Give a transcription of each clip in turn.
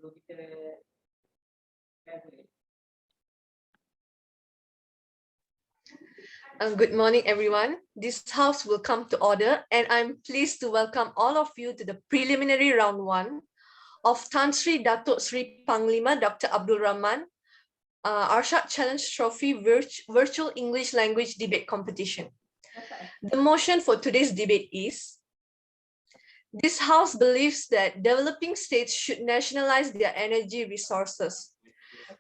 Good morning, everyone. This house will come to order, and I'm pleased to welcome all of you to the preliminary round 1 of Tan Sri Datuk Sri Panglima Dr. Abdul Rahman Arshad Challenge Trophy Virtual English Language Debate Competition. The motion for today's debate is: this house believes that developing states should nationalize their energy resources.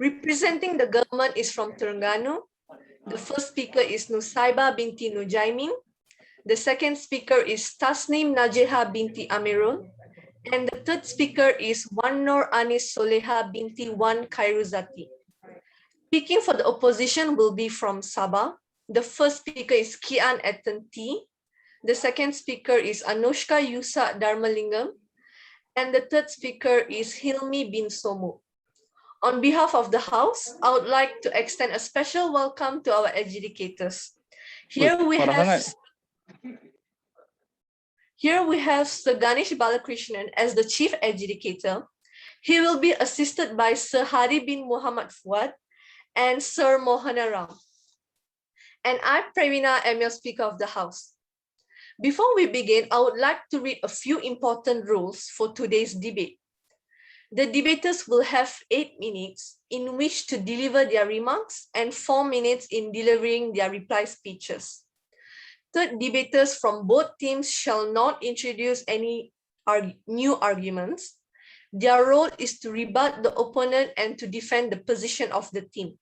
Representing the government is from Terengganu. The first speaker is Nusaibah binti Nujaimin. The second speaker is Tasnim Najeha binti Amirul. And the third speaker is Wan Nur Anis Soleha binti Wan Khairuzati. Speaking for the opposition will be from Sabah. The first speaker is Kian Etten T. The second speaker is Anushka Yusa Dharmalingam. And the third speaker is Hilmi bin Somu. On behalf of the House, I would like to extend a special welcome to our adjudicators. Here we have Sir Ganesh Balakrishnan as the Chief Adjudicator. He will be assisted by Sir Hari bin Muhammad Fuad and Sir Mohana Ram. And I, Pravina, am your Speaker of the House. Before we begin, I would like to read a few important rules for today's debate. The debaters will have 8 minutes in which to deliver their remarks and 4 minutes in delivering their reply speeches. Third, debaters from both teams shall not introduce any new arguments. Their role is to rebut the opponent and to defend the position of the team.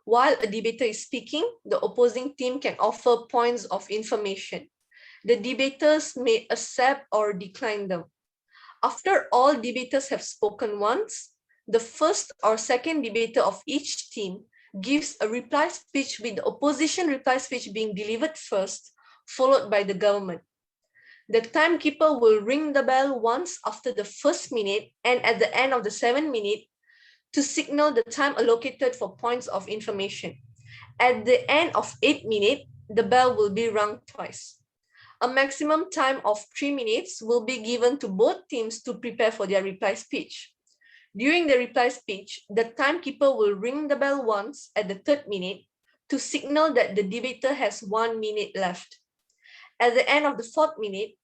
While a debater is speaking, the opposing team can offer points of information. The debaters may accept or decline them. After all debaters have spoken once, the first or second debater of each team gives a reply speech with the opposition reply speech being delivered first, followed by the government. The timekeeper will ring the bell once after the first minute and at the end of the 7th minute to signal the time allocated for points of information. At the end of 8 minutes, the bell will be rung twice. A maximum time of 3 minutes will be given to both teams to prepare for their reply speech. During the reply speech, the timekeeper will ring the bell once at the 3rd minute to signal that the debater has 1 minute left. At the end of the 4th minute,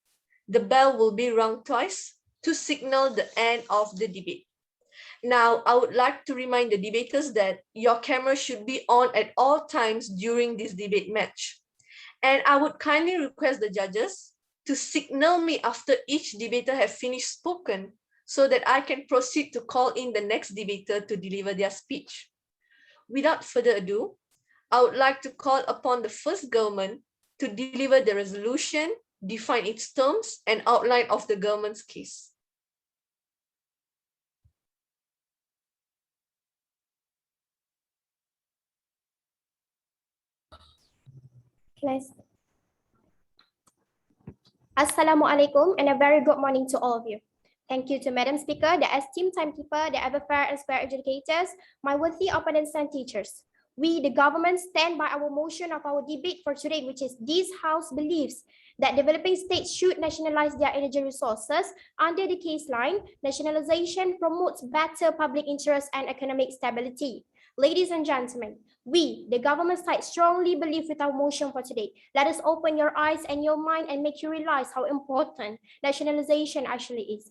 the bell will be rung twice to signal the end of the debate. Now, I would like to remind the debaters that your camera should be on at all times during this debate match. And I would kindly request the judges to signal me after each debater have finished spoken so that I can proceed to call in the next debater to deliver their speech. Without further ado, I would like to call upon the first government to deliver the resolution, define its terms, and outline of the government's case. Assalamualaikum and a very good morning to all of you. Thank you to Madam Speaker, the esteemed timekeeper, the ever fair and square adjudicators, my worthy opponents and teachers. We, the government, stand by our motion of our debate for today, which is this House believes that developing states should nationalize their energy resources. Under the case line, nationalization promotes better public interest and economic stability. Ladies and gentlemen, we, the government side, strongly believe with our motion for today. Let us open your eyes and your mind and make you realize how important nationalization actually is.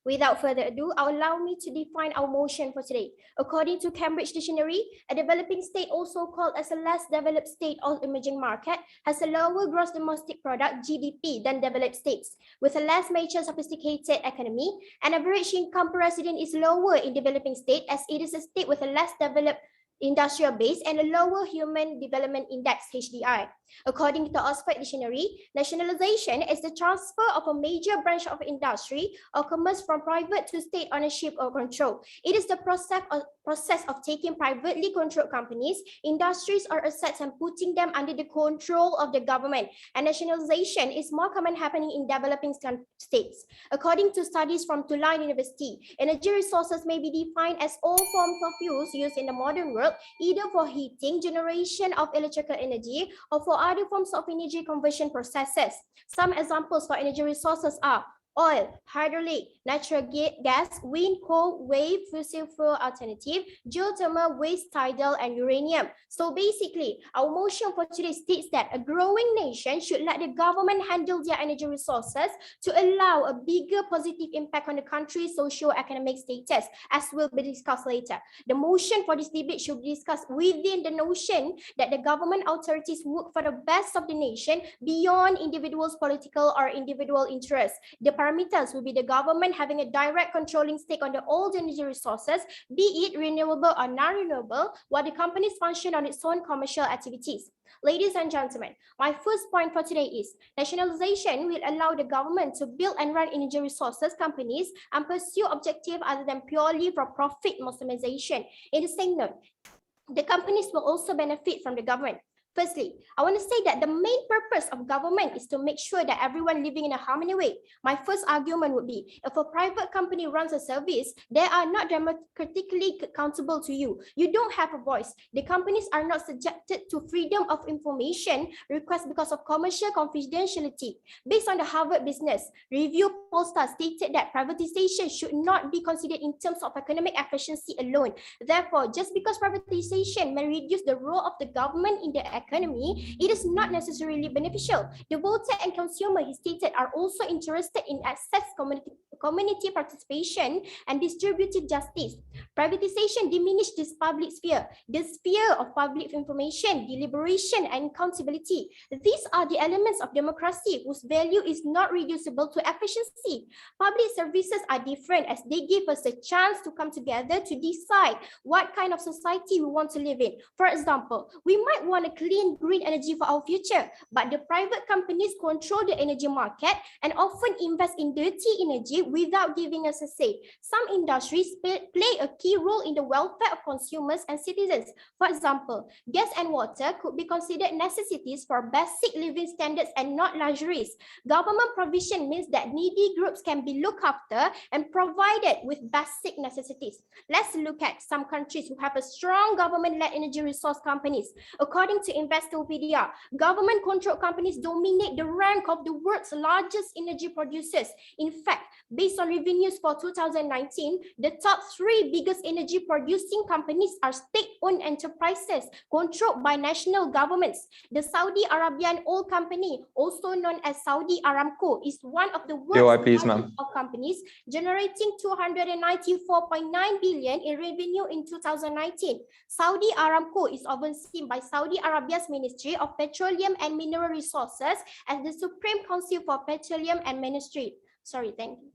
Without further ado, allow me to define our motion for today. According to Cambridge Dictionary, a developing state, also called as a less developed state or emerging market, has a lower gross domestic product (GDP) than developed states. With a less mature, sophisticated economy, an average income per resident is lower in developing state as it is a state with a less developed industrial base and a lower Human Development Index (HDI). According to the Oxford Dictionary, nationalization is the transfer of a major branch of industry or commerce from private to state ownership or control. It is the process of taking privately controlled companies, industries, or assets and putting them under the control of the government. And nationalization is more common happening in developing states. According to studies from Tulane University, energy resources may be defined as all forms of fuels used in the modern world, either for heating, generation of electrical energy, or for other forms of energy conversion processes. Some examples for energy resources are oil, hydraulic, natural gas, wind, coal, wave, fossil fuel alternative, geothermal, waste, tidal, and uranium. So basically, our motion for today states that a growing nation should let the government handle their energy resources to allow a bigger positive impact on the country's socio-economic status, as will be discussed later. The motion for this debate should be discussed within the notion that the government authorities work for the best of the nation beyond individuals' political or individual interests. The parameters will be the government having a direct controlling stake on all the energy resources, be it renewable or non-renewable, while the companies function on its own commercial activities. Ladies and gentlemen, my first point for today is nationalization will allow the government to build and run energy resources companies and pursue objectives other than purely for profit maximization. In the same note, the companies will also benefit from the government. Firstly, I want to say that the main purpose of government is to make sure that everyone living in a harmony way. My first argument would be, if a private company runs a service, they are not democratically accountable to you. You don't have a voice. The companies are not subjected to freedom of information requests because of commercial confidentiality. Based on the Harvard Business Review pollster stated that privatization should not be considered in terms of economic efficiency alone. Therefore, just because privatization may reduce the role of the government in the economy, it is not necessarily beneficial. The voter and consumer, he stated, are also interested in access, community participation, and distributive justice. Privatization diminishes this public sphere, the sphere of public information, deliberation, and accountability. These are the elements of democracy whose value is not reducible to efficiency. Public services are different as they give us a chance to come together to decide what kind of society we want to live in. For example, we might want a clean, green energy for our future, but the private companies control the energy market and often invest in dirty energy without giving us a say. Some industries play a key role in the welfare of consumers and citizens. For example, gas and water could be considered necessities for basic living standards and not luxuries. Government provision means that needy groups can be looked after and provided with basic necessities. Let's look at some countries who have a strong government-led energy resource companies. According to Investopedia, government-controlled companies dominate the rank of the world's largest energy producers. In fact, based on revenues for 2019, the top 3 biggest energy producing companies are state-owned enterprises controlled by national governments. The Saudi Arabian oil company, also known as Saudi Aramco, is one of the world's largest oil companies, generating 294.9 billion in revenue in 2019. Saudi Aramco is overseen by Saudi Arabia's Ministry of Petroleum and Mineral Resources as the Supreme Council for Petroleum and Ministry. Thank you.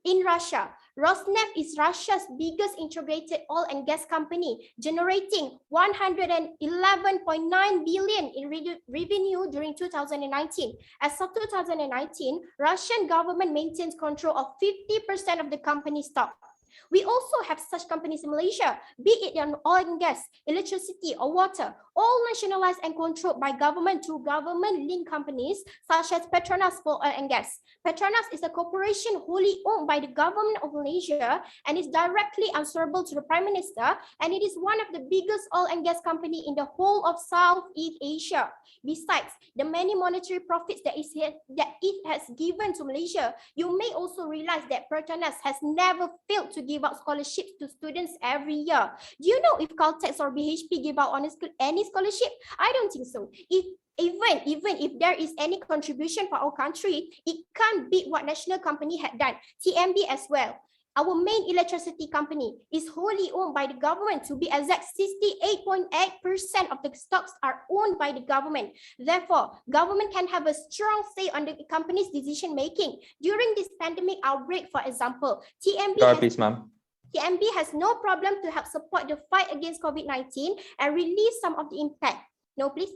In Russia, Rosneft is Russia's biggest integrated oil and gas company, generating 111.9 billion in revenue during 2019. As of 2019, Russian government maintains control of 50% of the company's stock. We also have such companies in Malaysia, be it in oil and gas, electricity, or water, all nationalized and controlled by government through government-linked companies such as Petronas for oil and gas. Petronas is a corporation wholly owned by the government of Malaysia and is directly answerable to the Prime Minister, and it is one of the biggest oil and gas company in the whole of Southeast Asia. Besides the many monetary profits that it has given to Malaysia, you may also realize that Petronas has never failed to give out scholarships to students every year. Do you know if Caltex or BHP give out any scholarship? I don't think so. Even if there is any contribution for our country, it can't beat what national company had done. TMB as well. Our main electricity company is wholly owned by the government. To be exact, 68.8% of the stocks are owned by the government. Therefore, government can have a strong say on the company's decision making. During this pandemic outbreak, for example, TMB has no problem to help support the fight against COVID-19 and relieve some of the impact. No, please.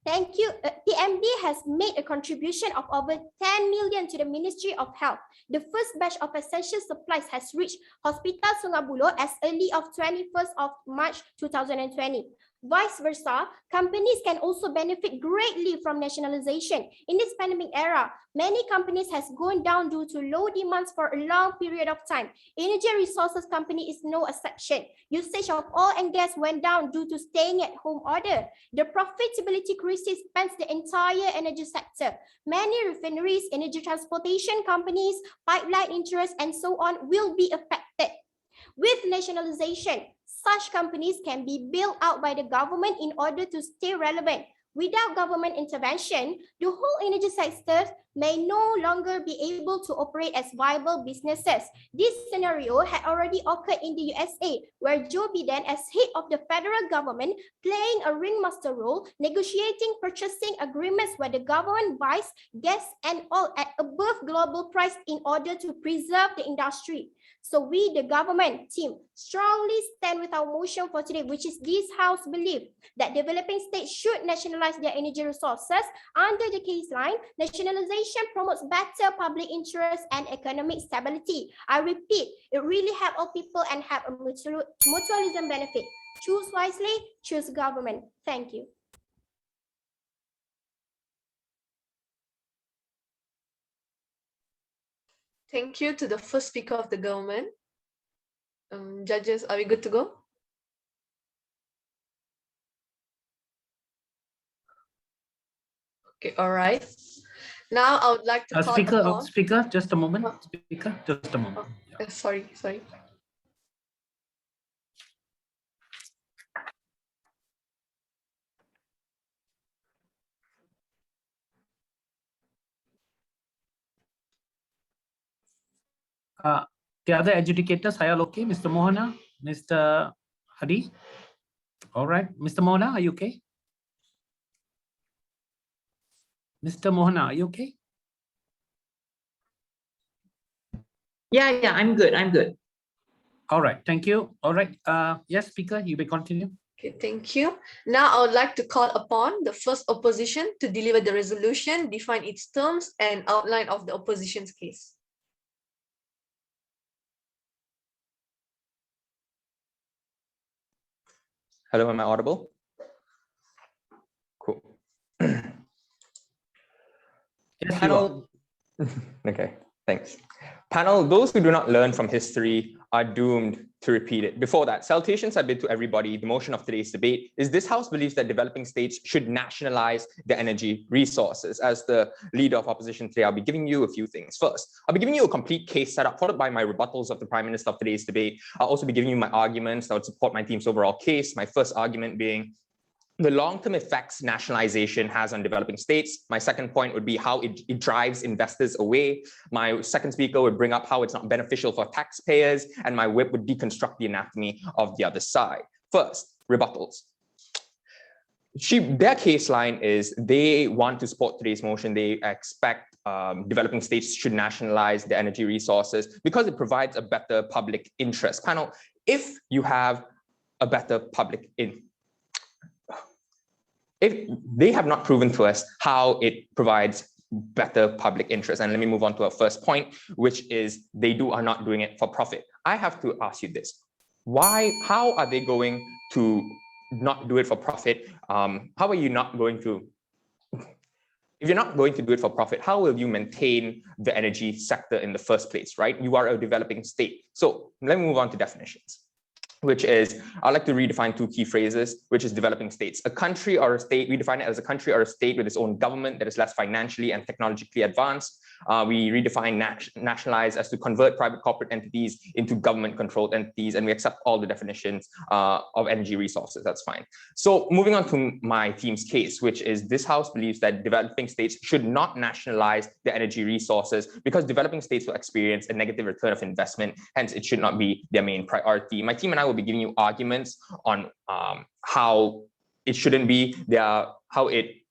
Thank you. TMB has made a contribution of over 10 million to the Ministry of Health. The first batch of essential supplies has reached Hospital Sungai Buloh as early of 21st of March 2020. Vice versa, companies can also benefit greatly from nationalization. In this pandemic era, many companies has gone down due to low demands for a long period of time. Energy resources company is no exception. Usage of oil and gas went down due to staying at home order. The profitability crisis spans the entire energy sector. Many refineries, energy transportation companies, pipeline interests, and so on will be affected. With nationalization, such companies can be built out by the government in order to stay relevant. Without government intervention, the whole energy sector may no longer be able to operate as viable businesses. This scenario had already occurred in the USA, where Joe Biden, as head of the federal government, playing a ringmaster role, negotiating purchasing agreements where the government buys gas and oil at above global price in order to preserve the industry. So we, the government team, strongly stand with our motion for today, which is this House belief that developing states should nationalize their energy resources. Under the case line, nationalization promotes better public interest and economic stability. I repeat, it really helps all people and have a mutualism benefit. Choose wisely, choose government. Thank you. Thank you to the first speaker of the government. Judges, are we good to go? Okay, all right. Now I would like to call upon... Speaker, just a moment. Speaker, just a moment. Sorry. The other adjudicators, are you all okay? Mr. Mohana, Mr. Hadi? All right. Mr. Mohana, are you okay? Mr. Mohana, are you okay? Yeah, I'm good. All right, thank you. All right, yes, speaker, you may continue. Okay, thank you. Now I would like to call upon the first opposition to deliver the resolution, define its terms, and outline of the opposition's case. Hello, am I audible? Cool. Yes, Panel. Okay, thanks. Panel, those who do not learn from history are doomed to repeat it. Before that, salutations have been to everybody. The motion of today's debate is this House believes that developing states should nationalize their energy resources. As the leader of opposition today, I'll be giving you a few things. First, I'll be giving you a complete case setup, followed by my rebuttals of the Prime Minister of today's debate. I'll also be giving you my arguments that would support my team's overall case. My first argument being the long-term effects nationalization has on developing states. My second point would be how it drives investors away. My second speaker would bring up how it's not beneficial for taxpayers, and my whip would deconstruct the anatomy of the other side. First, rebuttals. Their case line is they want to support today's motion. They expect developing states should nationalize their energy resources because it provides a better public interest. Panel, if you have a better public interest, if they have not proven to us how it provides better public interest. And let me move on to our first point, which is they are not doing it for profit. I have to ask you this. How are they going to not do it for profit? How are you not going to, if you're not going to do it for profit, how will you maintain the energy sector in the first place, right? You are a developing state. So let me move on to definitions, which is, I'd like to redefine two key phrases, which is developing states. A country or a state, we define it as a country or a state with its own government that is less financially and technologically advanced. We redefine nationalize as to convert private corporate entities into government-controlled entities, and we accept all the definitions of energy resources. That's fine. So moving on to my team's case, which is this House believes that developing states should not nationalize their energy resources because developing states will experience a negative return of investment. Hence, it should not be their main priority. My team and I will be giving you arguments on how it shouldn't be their main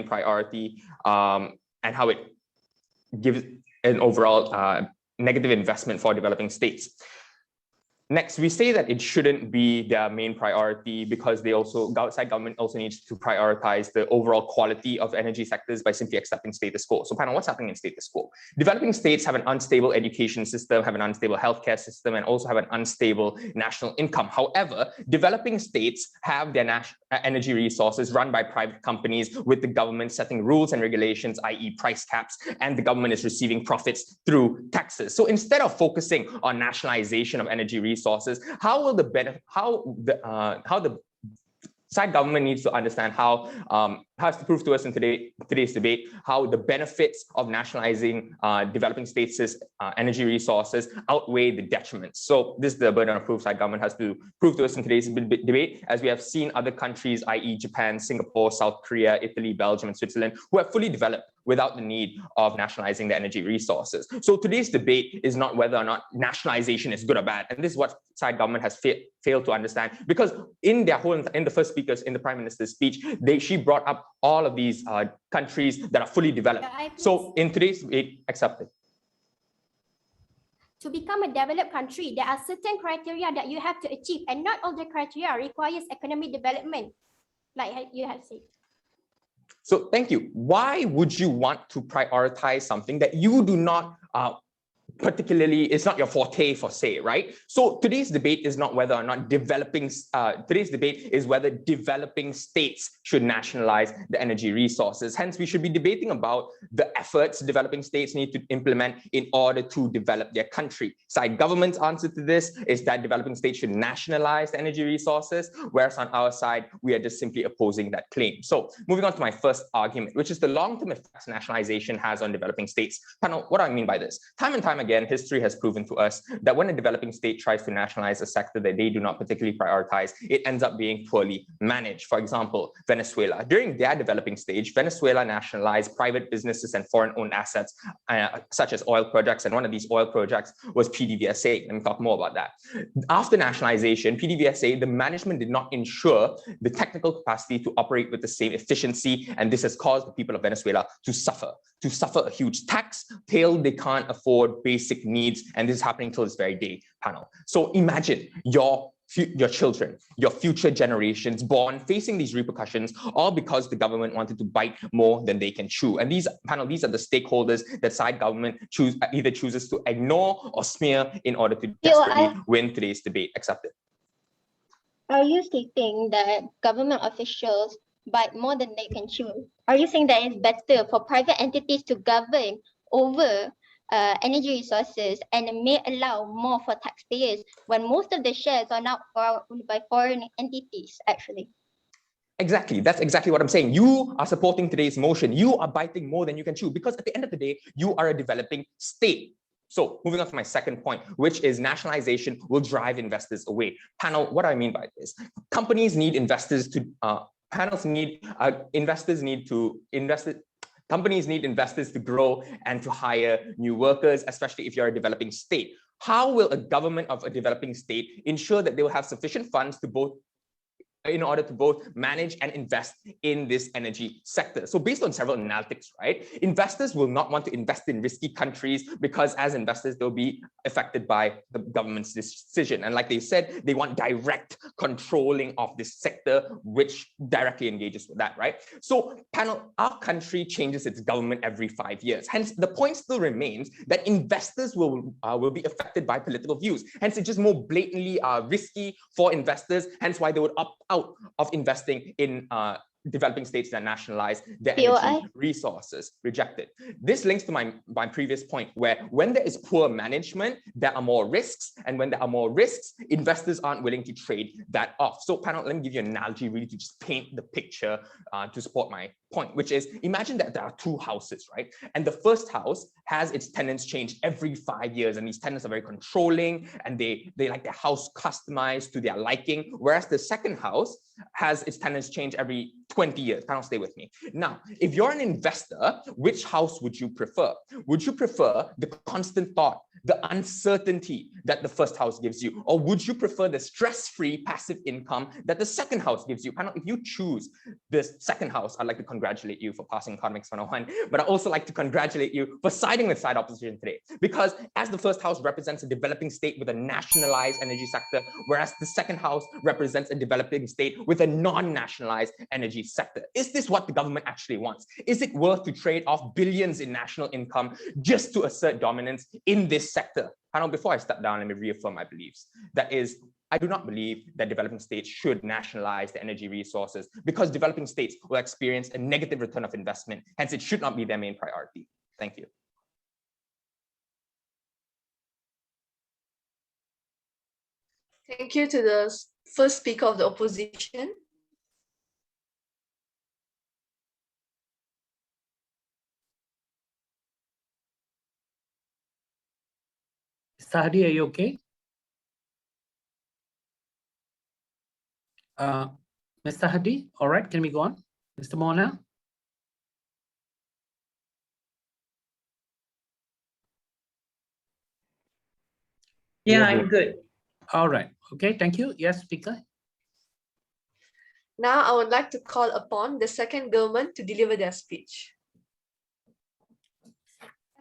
priority, and how it gives an overall negative investment for developing states. Next, we say that it shouldn't be their main priority because outside government also needs to prioritize the overall quality of energy sectors by simply accepting status quo. So panel, what's happening in status quo? Developing states have an unstable education system, have an unstable healthcare system, and also have an unstable national income. However, developing states have their energy resources run by private companies with the government setting rules and regulations, i.e. price caps, and the government is receiving profits through taxes. So instead of focusing on nationalization of energy resources, how the side government needs to understand has to prove to us in today's debate how the benefits of nationalizing developing states' energy resources outweigh the detriments. So this is the burden of proof side government has to prove to us in today's debate, as we have seen other countries, i.e. Japan, Singapore, South Korea, Italy, Belgium, and Switzerland, who have fully developed without the need of nationalizing the energy resources. So today's debate is not whether or not nationalization is good or bad. And this is what side government has failed to understand, because in the first speakers, in the Prime Minister's speech, she brought up all of these countries that are fully developed. So in today's debate, accepted. To become a developed country, there are certain criteria that you have to achieve, and not all the criteria requires economic development, like you have said. So thank you. Why would you want to prioritize something that you do not particularly, it's not your forte for say, right? So today's debate is not whether or not today's debate is whether developing states should nationalize the energy resources. Hence, we should be debating about the efforts developing states need to implement in order to develop their country. Side government's answer to this is that developing states should nationalize the energy resources, whereas on our side, we are just simply opposing that claim. So moving on to my first argument, which is the long-term effects nationalization has on developing states. Panel, what do I mean by this? Time and time again, history has proven to us that when a developing state tries to nationalize a sector that they do not particularly prioritize, it ends up being poorly managed. For example, Venezuela. During their developing stage, Venezuela nationalized private businesses and foreign-owned assets, such as oil projects, and one of these oil projects was PDVSA. Let me talk more about that. After nationalization, PDVSA, the management did not ensure the technical capacity to operate with the same efficiency, and this has caused the people of Venezuela to suffer a huge tax till they can't afford basic needs, and this is happening till this very day, panel. So imagine your children, your future generations born facing these repercussions, all because the government wanted to bite more than they can chew. And these are the stakeholders that side government either chooses to ignore or smear in order to desperately win today's debate. Accepted. Are you stating that government officials bite more than they can chew? Are you saying that it's better for private entities to govern over energy resources and may allow more for taxpayers when most of the shares are now owned by foreign entities, actually? Exactly. That's exactly what I'm saying. You are supporting today's motion. You are biting more than you can chew, because at the end of the day, you are a developing state. So moving on to my second point, which is nationalization will drive investors away. Panel, what do I mean by this? Companies need investors to, companies need investors to grow and to hire new workers, especially if you're a developing state. How will a government of a developing state ensure that they will have sufficient funds in order to both manage and invest in this energy sector? So based on several analytics, right, investors will not want to invest in risky countries because as investors, they'll be affected by the government's decision. And like they said, they want direct controlling of this sector, which directly engages with that, right? So panel, our country changes its government every 5 years. Hence, the point still remains that investors will be affected by political views. Hence, it's just more blatantly risky for investors, hence why they would opt out of investing in developing states that nationalize their energy resources. Rejected. This links to my previous point, where when there is poor management, there are more risks, and when there are more risks, investors aren't willing to trade that off. So panel, let me give you an analogy really to just paint the picture to support my point, which is, imagine that there are two houses, right? And the first house has its tenants change every 5 years, and these tenants are very controlling, and they like their house customized to their liking, whereas the second house has its tenants change every 20 years. Panel, stay with me. Now, if you're an investor, which house would you prefer? Would you prefer the constant thought the uncertainty that the first house gives you? Or would you prefer the stress-free passive income that the second house gives you? Panel, if you choose this second house, I'd like to congratulate you for passing Economics 101, but I'd also like to congratulate you for siding with side opposition today. Because as the first house represents a developing state with a nationalized energy sector, whereas the second house represents a developing state with a non-nationalized energy sector. Is this what the government actually wants? Is it worth to trade off billions in national income just to assert dominance in this sector? Panel, before I step down, let me reaffirm my beliefs. That is, I do not believe that developing states should nationalize the energy resources because developing states will experience a negative return of investment. Hence, it should not be their main priority. Thank you. Thank you to the first speaker of the opposition. Mr. Hadi, are you okay? Mr. Hadi, all right, can we go on? Mr. Mona? Yeah, I'm good. All right, okay, thank you. Yes, speaker. Now I would like to call upon the second government to deliver their speech.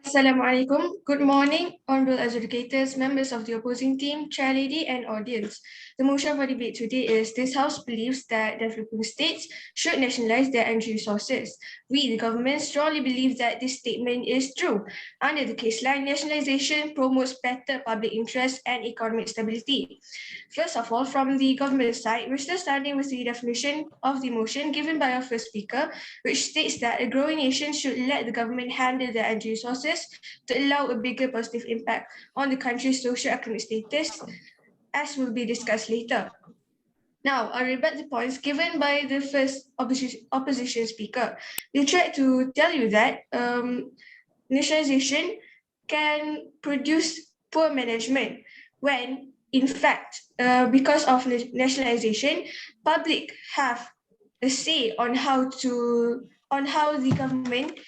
Assalamualaikum. Good morning, honorable adjudicators, members of the opposing team, chair lady, and audience. The motion for debate today is this House believes that developing states should nationalize their energy resources. We, the government, strongly believe that this statement is true. Under the case line, nationalization promotes better public interest and economic stability. First of all, from the government side, we're still starting with the definition of the motion given by our first speaker, which states that a growing nation should let the government handle their energy resources to allow a bigger positive impact on the country's socio-economic status, as will be discussed later. Now, I rebut the points given by the first opposition speaker. They tried to tell you that nationalization can produce poor management when, in fact, because of nationalization, public have a say on how the government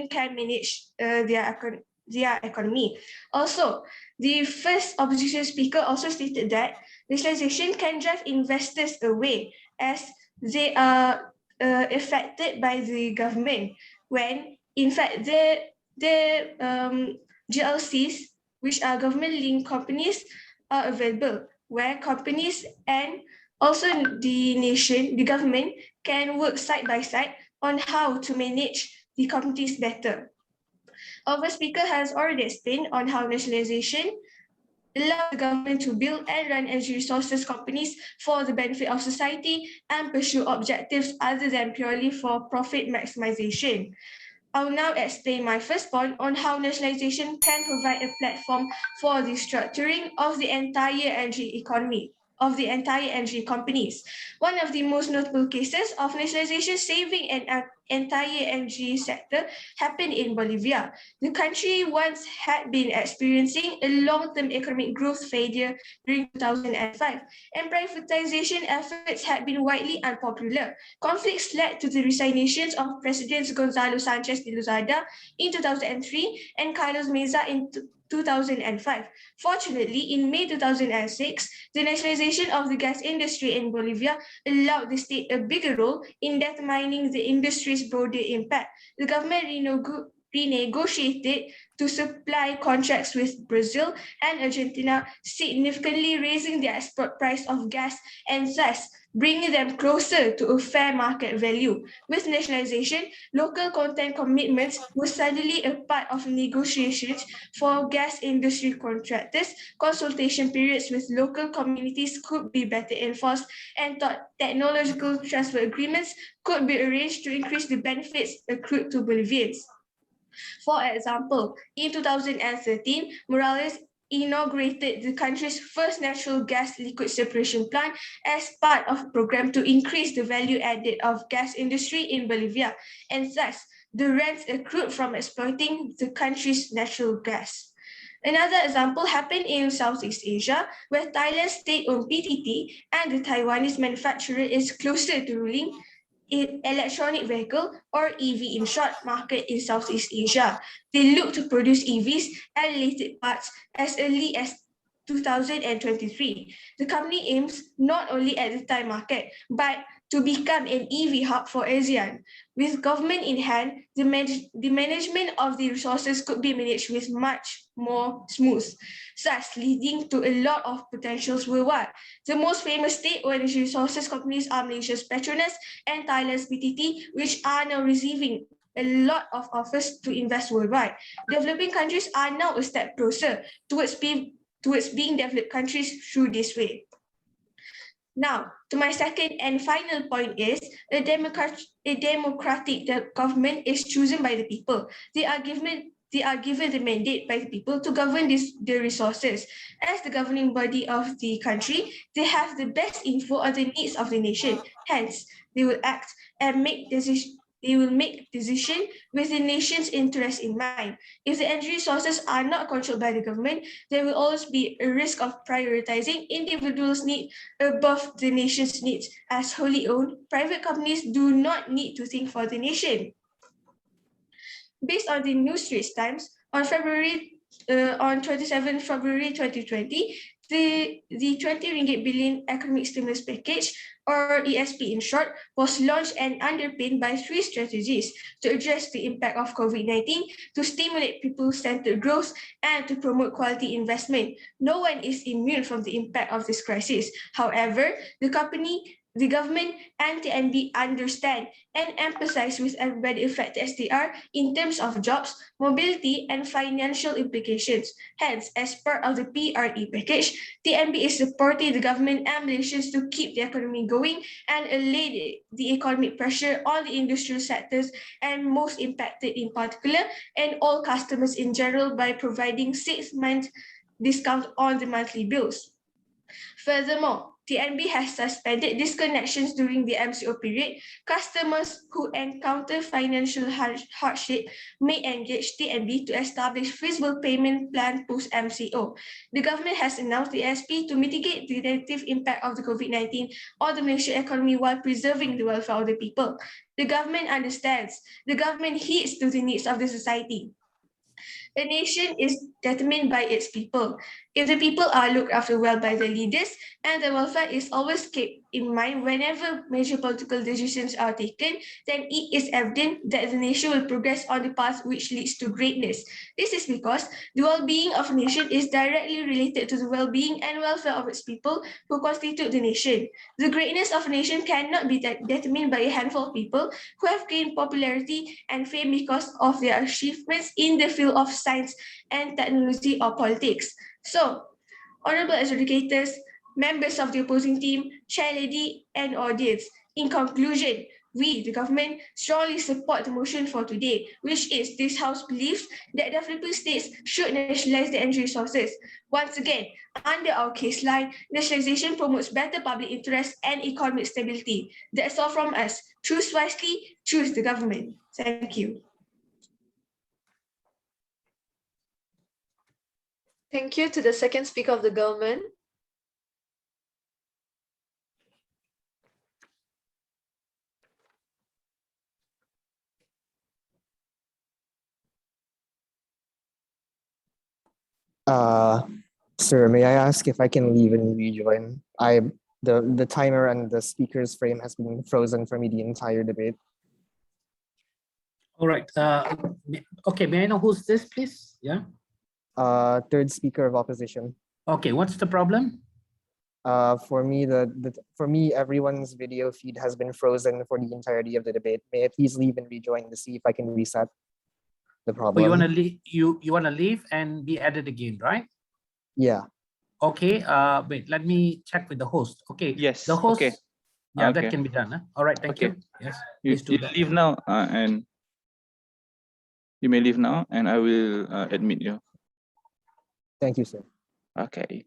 can manage their economy. Also, the first opposition speaker also stated that nationalization can drive investors away as they are affected by the government when, in fact, the GLCs, which are government-linked companies, are available, where companies and also the government can work side by side on how to manage the companies better. Our speaker has already explained on how nationalization allows the government to build and run energy resources companies for the benefit of society and pursue objectives other than purely for profit maximization. I'll now explain my first point on how nationalization can provide a platform for the structuring of the entire energy economy, of the entire energy companies. One of the most notable cases of nationalization saving an entire energy sector happened in Bolivia. The country once had been experiencing a long-term economic growth failure during 2005, and privatization efforts had been widely unpopular. Conflicts led to the resignations of Presidents Gonzalo Sanchez de Lozada in 2003 and Carlos Mesa in 2005. Fortunately, in May 2006, the nationalization of the gas industry in Bolivia allowed the state a bigger role in determining the industry's broader impact. The government renegotiated to supply contracts with Brazil and Argentina, significantly raising the export price of gas and thus bringing them closer to a fair market value. With nationalization, local content commitments were suddenly a part of negotiations for gas industry contractors. Consultation periods with local communities could be better enforced, and technological transfer agreements could be arranged to increase the benefits accrued to Bolivians. For example, in 2013, Morales inaugurated the country's first natural gas liquid separation plant as part of a program to increase the value added of gas industry in Bolivia, and thus the rents accrued from exploiting the country's natural gas. Another example happened in Southeast Asia, where Thailand's state-owned PTT and the Taiwanese manufacturer is closer to ruling electronic vehicle or EV in short market in Southeast Asia. They look to produce EVs and related parts as early as 2023. The company aims not only at the Thai market, but to become an EV hub for ASEAN. With government in hand, the management of the resources could be managed with much more smooth, thus leading to a lot of potentials worldwide. The most famous state-owned energy resources companies are Malaysia's Petronas and Thailand's PTT, which are now receiving a lot of offers to invest worldwide. Developing countries are now a step closer towards being developed countries through this way. Now, to my second and final point is a democratic government is chosen by the people. They are given the mandate by the people to govern the resources. As the governing body of the country, they have the best info on the needs of the nation. Hence, they will act and make decisions. They will make decisions with the nation's interest in mind. If the energy resources are not controlled by the government, there will always be a risk of prioritizing individuals' needs above the nation's needs. As wholly owned, private companies do not need to think for the nation. Based on the New Straits Times, on 27 February 2020, the 20 ringgit billion economic stimulus package, or ESP in short, was launched and underpinned by 3 strategies to address the impact of COVID-19, to stimulate people-centered growth, and to promote quality investment. No one is immune from the impact of this crisis. However, the government and TNB understand and emphasize with everybody affected as they are in terms of jobs, mobility, and financial implications. Hence, as part of the PRE package, TNB is supporting the government and Malaysians to keep the economy going and allay the economic pressure on the industrial sectors and most impacted in particular, and all customers in general by providing 6-month discount on the monthly bills. Furthermore, TNB has suspended disconnections during the MCO period. Customers who encounter financial hardship may engage TNB to establish feasible payment plan post-MCO. The government has announced the SP to mitigate the negative impact of the COVID-19 on the Malaysian economy while preserving the welfare of the people. The government understands. The government heeds to the needs of the society. A nation is determined by its people. If the people are looked after well by the leaders, and the welfare is always kept in mind whenever major political decisions are taken, then it is evident that the nation will progress on the path which leads to greatness. This is because the well-being of a nation is directly related to the well-being and welfare of its people who constitute the nation. The greatness of a nation cannot be determined by a handful of people who have gained popularity and fame because of their achievements in the field of science and technology or politics. So, honorable adjudicators, members of the opposing team, chair lady, and audience, in conclusion, we, the government, strongly support the motion for today, which is this House believes that the Philippine states should nationalize the energy resources. Once again, under our case line, nationalization promotes better public interest and economic stability. That's all from us. Choose wisely, choose the government. Thank you. Thank you to the second speaker of the government. Sir, may I ask if I can leave and rejoin? The timer and the speaker's frame has been frozen for me the entire debate. All right. Okay, may I know who's this, please? Yeah. Third speaker of opposition. Okay, what's the problem? For me, everyone's video feed has been frozen for the entirety of the debate. May I please leave and rejoin to see if I can reset the Oh, problem? you wanna leave? You wanna leave and be added again, right? Yeah. Okay. Wait. Let me check with the host. Okay. Yes. The host. Okay. Yeah, Okay. that can be done. Huh? All right. Thank Okay. you. Yes. You, Please do you that. leave now, and you may leave now, and I will admit you. Thank you, sir. Okay.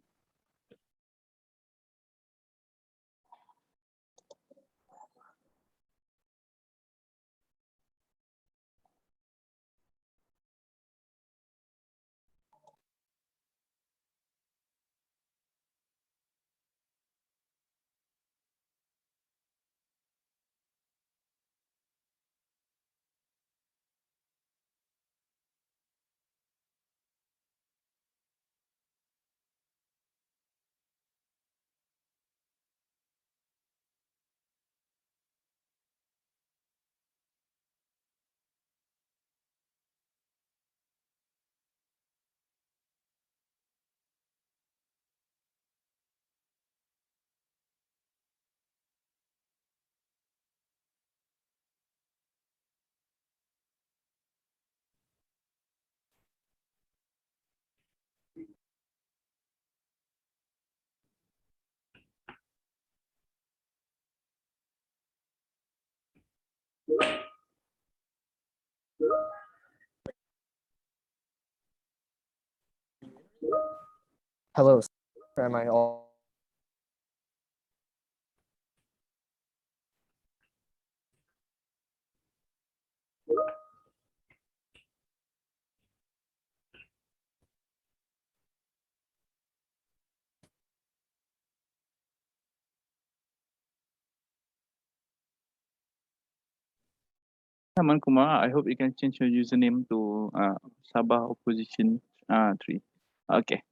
Hello, sir. Am I all? Aman Kumar, I hope you can change your username to Sabah Opposition 3. Okay.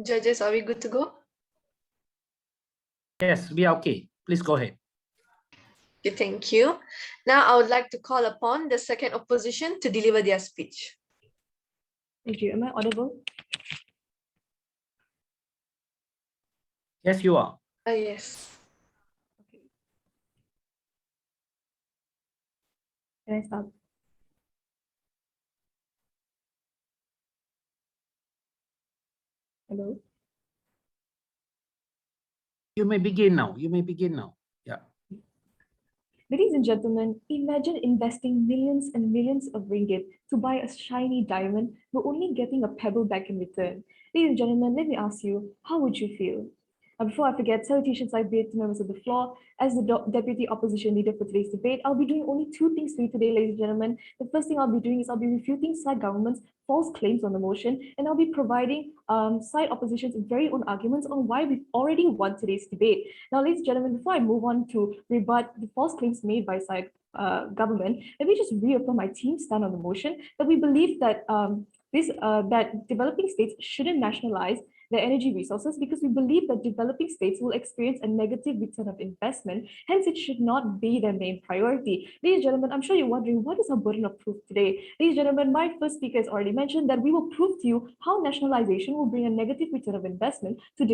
Judges, are we good to go? Yes, we are okay. Please go ahead. Okay, thank you. Now I would like to call upon the second opposition to deliver their speech. Thank you. Am I audible? Yes, you are. Yes. Can I start? Hello? You may begin now. You may begin now. Yeah. Ladies and gentlemen, imagine investing millions and millions of ringgit to buy a shiny diamond, but only getting a pebble back in return. Ladies and gentlemen, let me ask you, how would you feel? Before I forget, salutations I bid to members of the floor. As the deputy opposition leader for today's debate, I'll be doing only two things for you today, ladies and gentlemen. The first thing I'll be doing is I'll be refuting side government's false claims on the motion, and I'll be providing side opposition's very own arguments on why we've already won today's debate. Now, ladies and gentlemen, before I move on to rebut the false claims made by side government, let me just reaffirm my team's stand on the motion that we believe that that developing states shouldn't nationalize their energy resources because we believe that developing states will experience a negative return of investment. Hence, it should not be their main priority. Ladies and gentlemen, I'm sure you're wondering, what is our burden of proof today? Ladies and gentlemen, my first speaker has already mentioned that we will prove to you how nationalization will bring a negative return of investment to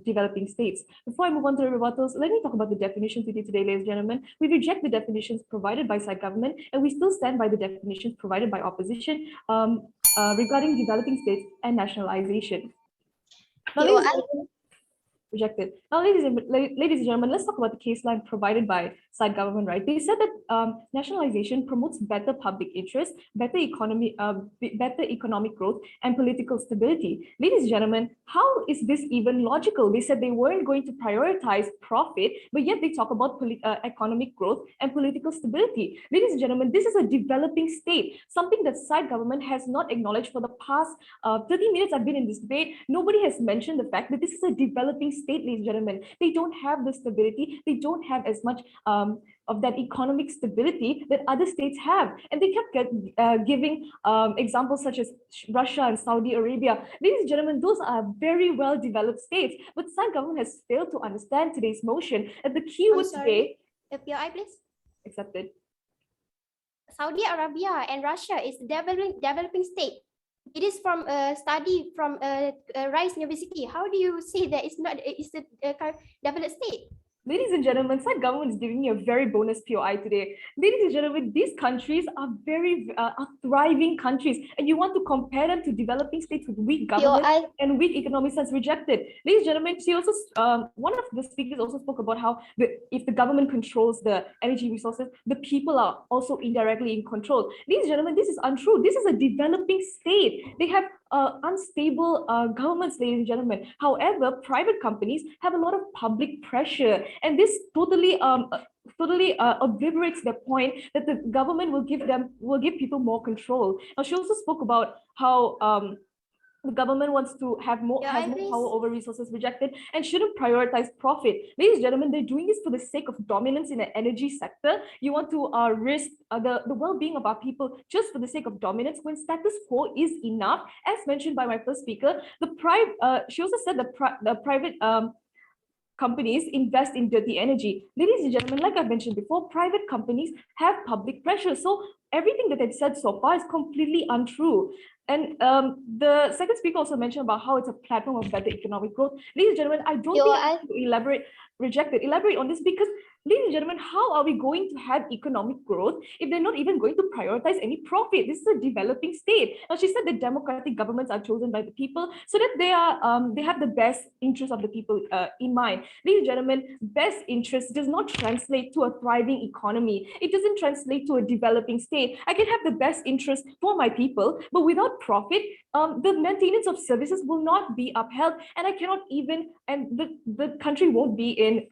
developing states. Before I move on to the rebuttals, let me talk about the definitions we did today, ladies and gentlemen. We reject the definitions provided by side government, and we still stand by the definitions provided by opposition regarding developing states and nationalization. Now, rejected. Now, ladies and gentlemen, let's talk about the case line provided by side government, right? They said that nationalization promotes better public interest, better economic growth, and political stability. Ladies and gentlemen, how is this even logical? They said they weren't going to prioritize profit, but yet they talk about economic growth and political stability. Ladies and gentlemen, this is a developing state, something that side government has not acknowledged for the past 30 minutes I've been in this debate. Nobody has mentioned the fact that this is a developing state, ladies and gentlemen. They don't have the stability. They don't have as much of that economic stability that other states have. And they kept giving examples such as Russia and Saudi Arabia. Ladies and gentlemen, those are very well developed states. But side government has failed to understand today's motion. And the key was today. FPI, please. Accepted. Saudi Arabia and Russia is developing state. It is from a study from Rice University. How do you say that it's not? It's a developed state? Ladies and gentlemen, side government is giving you a very bonus POI today. Ladies and gentlemen, these countries are are thriving countries, and you want to compare them to developing states with weak government and weak economic sense. Rejected. Ladies and gentlemen, she also one of the speakers also spoke about how if the government controls the energy resources, the people are also indirectly in control. Ladies and gentlemen, this is untrue. This is a developing state. They have unstable governments, ladies and gentlemen. However, private companies have a lot of public pressure, and this totally obliterates the point that the government will give people more control. Now, she also spoke about how the government wants to have more power over resources. Rejected, and shouldn't prioritize profit. Ladies and gentlemen, they're doing this for the sake of dominance in the energy sector. You want to risk the well-being of our people just for the sake of dominance when status quo is enough. As mentioned by my first speaker, she also said the private companies invest in dirty energy. Ladies and gentlemen, like I mentioned before, private companies have public pressure. So everything that they've said so far is completely untrue. And the second speaker also mentioned about how it's a platform of better economic growth. Ladies and gentlemen, I don't Yo, think I have to elaborate on this, because ladies and gentlemen, how are we going to have economic growth if they're not even going to prioritize any profit? This is a developing state. Now, she said that democratic governments are chosen by the people so that they have the best interest of the people in mind. Ladies and gentlemen, best interest does not translate to a thriving economy. It doesn't translate to a developing state. I can have the best interest for my people, but without profit, the maintenance of services will not be upheld, and I cannot even, and the country won't be in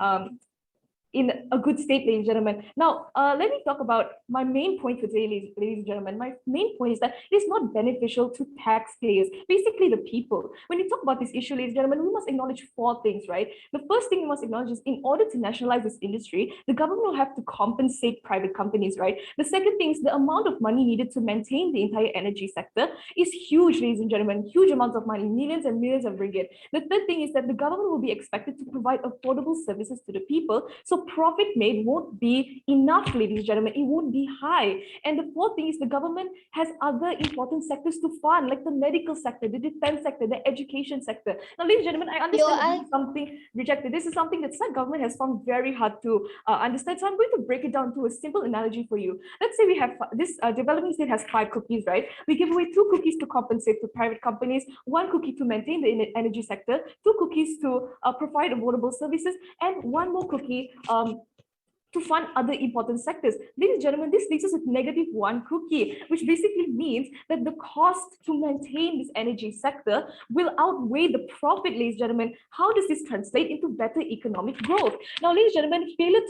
a good state, ladies and gentlemen. Now, let me talk about my main point for today, ladies and gentlemen. My main point is that it is not beneficial to taxpayers, basically the people. When we talk about this issue, ladies and gentlemen, we must acknowledge four things, right? The first thing we must acknowledge is, in order to nationalize this industry, the government will have to compensate private companies, right? The second thing is the amount of money needed to maintain the entire energy sector is huge, ladies and gentlemen, huge amounts of money, millions and millions of ringgit. The third thing is that the government will be expected to provide affordable services to the people, so profit made won't be enough, ladies and gentlemen. It won't be high. And the fourth thing is the government has other important sectors to fund, like the medical sector, the defense sector, the education sector. Now, ladies and gentlemen, I understand that this is something rejected. This is something that some government has found very hard to understand. So I'm going to break it down to a simple analogy for you. Let's say we have this developing state has 5 cookies, right? We give away 2 cookies to compensate to private companies, 1 cookie to maintain the energy sector, 2 cookies to provide affordable services, and 1 more cookie to fund other important sectors. Ladies and gentlemen, this leaves us with -1 cookie, which basically means that the cost to maintain this energy sector will outweigh the profit, ladies and gentlemen. How does this translate into better economic growth? Now, ladies and gentlemen, failure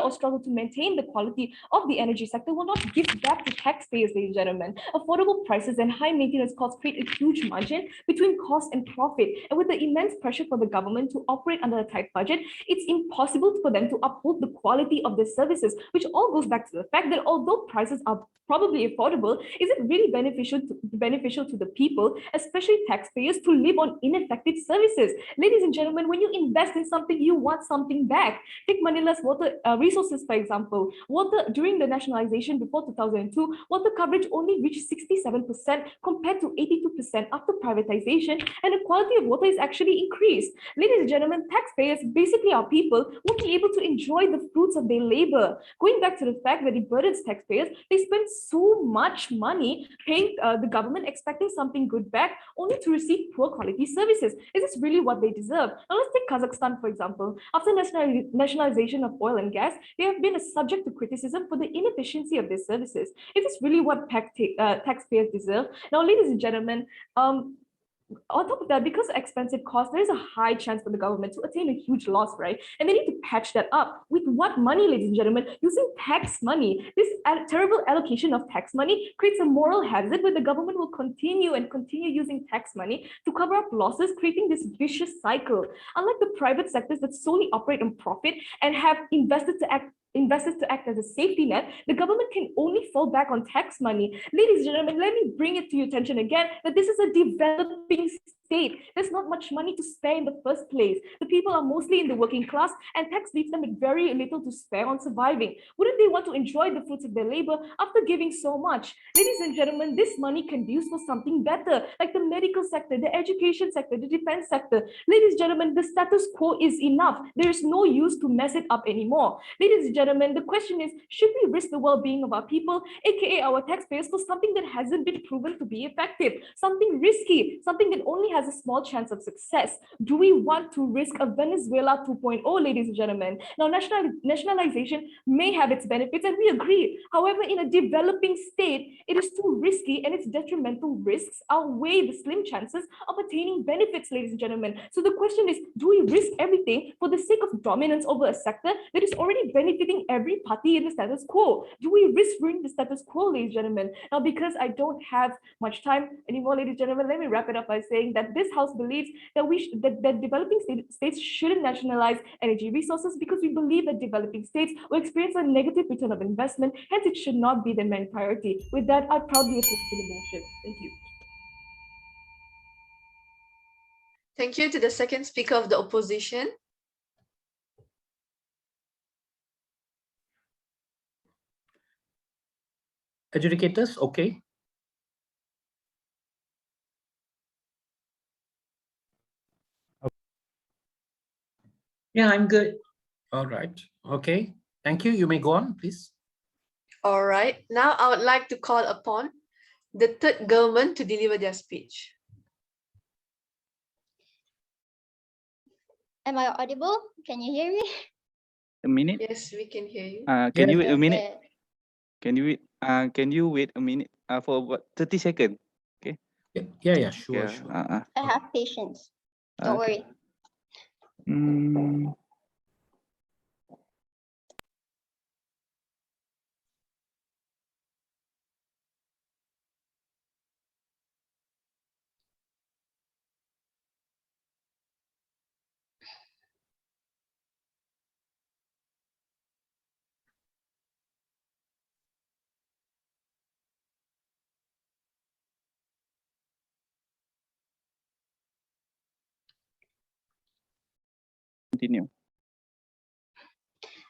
or struggle to maintain the quality of the energy sector will not give back to taxpayers, ladies and gentlemen. Affordable prices and high maintenance costs create a huge margin between cost and profit. And with the immense pressure for the government to operate under a tight budget, it's impossible for them to uphold the quality of their services, which all goes back to the fact that although prices are probably affordable, is it really beneficial to the people, especially taxpayers, to live on ineffective services? Ladies and gentlemen, when you invest in something, you want something back. Take Manila's water resources, for example. Water, during the nationalization before 2002, water coverage only reached 67% compared to 82% after privatization, and the quality of water is actually increased. Ladies and gentlemen, taxpayers, basically our people, won't be able to enjoy the fruits of their labor. Going back to the fact that it burdens taxpayers, they spend so much money paying the government, expecting something good back, only to receive poor quality services. Is this really what they deserve? Now let's take Kazakhstan, for example. After nationalization of oil and gas, they have been a subject to criticism for the inefficiency of their services. Is this really what taxpayers deserve? Now, ladies and gentlemen, on top of that, because of expensive costs, there is a high chance for the government to attain a huge loss, right? And they need to patch that up. With what money, ladies and gentlemen? Using tax money. This terrible allocation of tax money creates a moral hazard where the government will continue using tax money to cover up losses, creating this vicious cycle. Unlike the private sectors that solely operate on profit and have investors to act as a safety net, the government can only fall back on tax money. Ladies and gentlemen, let me bring it to your attention again that this is a developing state. There's not much money to spare in the first place. The people are mostly in the working class, and tax leaves them with very little to spare on surviving. Wouldn't they want to enjoy the fruits of their labor after giving so much? Ladies and gentlemen, this money can be used for something better, like the medical sector, the education sector, the defense sector. Ladies and gentlemen, the status quo is enough. There is no use to mess it up anymore. Ladies and gentlemen, the question is, should we risk the well-being of our people, aka our taxpayers, for something that hasn't been proven to be effective, something risky, something that only has a small chance of success? Do we want to risk a Venezuela 2.0, ladies and gentlemen? Now, nationalization may have its benefits, and we agree. However, in a developing state, it is too risky, and its detrimental risks outweigh the slim chances of attaining benefits, ladies and gentlemen. So the question is, do we risk everything for the sake of dominance over a sector that is already benefiting every party in the status quo? Do we risk ruining the status quo, ladies and gentlemen? Now, because I don't have much time anymore, ladies and gentlemen, let me wrap it up by saying that this House believes that that developing states shouldn't nationalize energy resources, because we believe that developing states will experience a negative return of investment. Hence, it should not be their main priority. With that, I proudly oppose to the motion. Thank you. Thank you to the second speaker of the opposition. Adjudicators, okay. Yeah, I'm good. All right. Okay. Thank you. You may go on, please. All right. Now I would like to call upon the third government to deliver their speech. Am I audible? Can you hear me? A minute. Yes, we can hear you. Can you Yes. wait a minute? Okay. Can you wait? Can you wait a minute? For about 30 seconds. Yeah. Sure. Yeah. Sure. I have patience. Don't Okay. worry. Continue.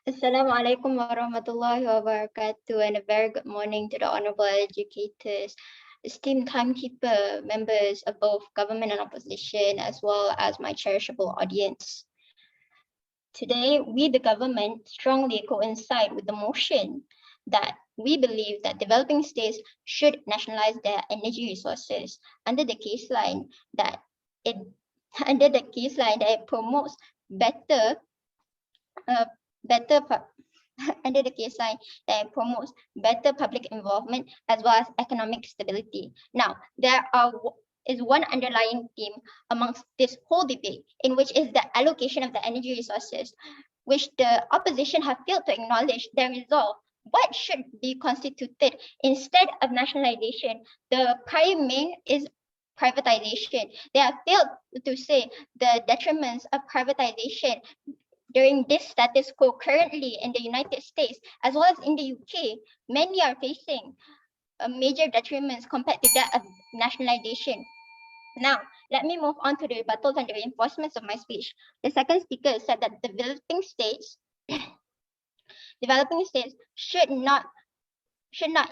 Assalamualaikum warahmatullahi wabarakatuh, and a very good morning to the honorable educators, esteemed timekeeper, members of both government and opposition, as well as my cherishable audience. Today, we, the government, strongly coincide with the motion that we believe that developing states should nationalize their energy resources under the case line that it promotes under the case line that it promotes better public involvement as well as economic stability. Now, there is one underlying theme amongst this whole debate, in which is the allocation of the energy resources, which the opposition have failed to acknowledge their resolve. What should be constituted instead of nationalization? The prime main is privatization. They have failed to say the detriments of privatization during this status quo currently in the United States, as well as in the UK. Many are facing major detriments compared to that of nationalization. Now, let me move on to the rebuttals and the reinforcements of my speech. The second speaker said that developing states should not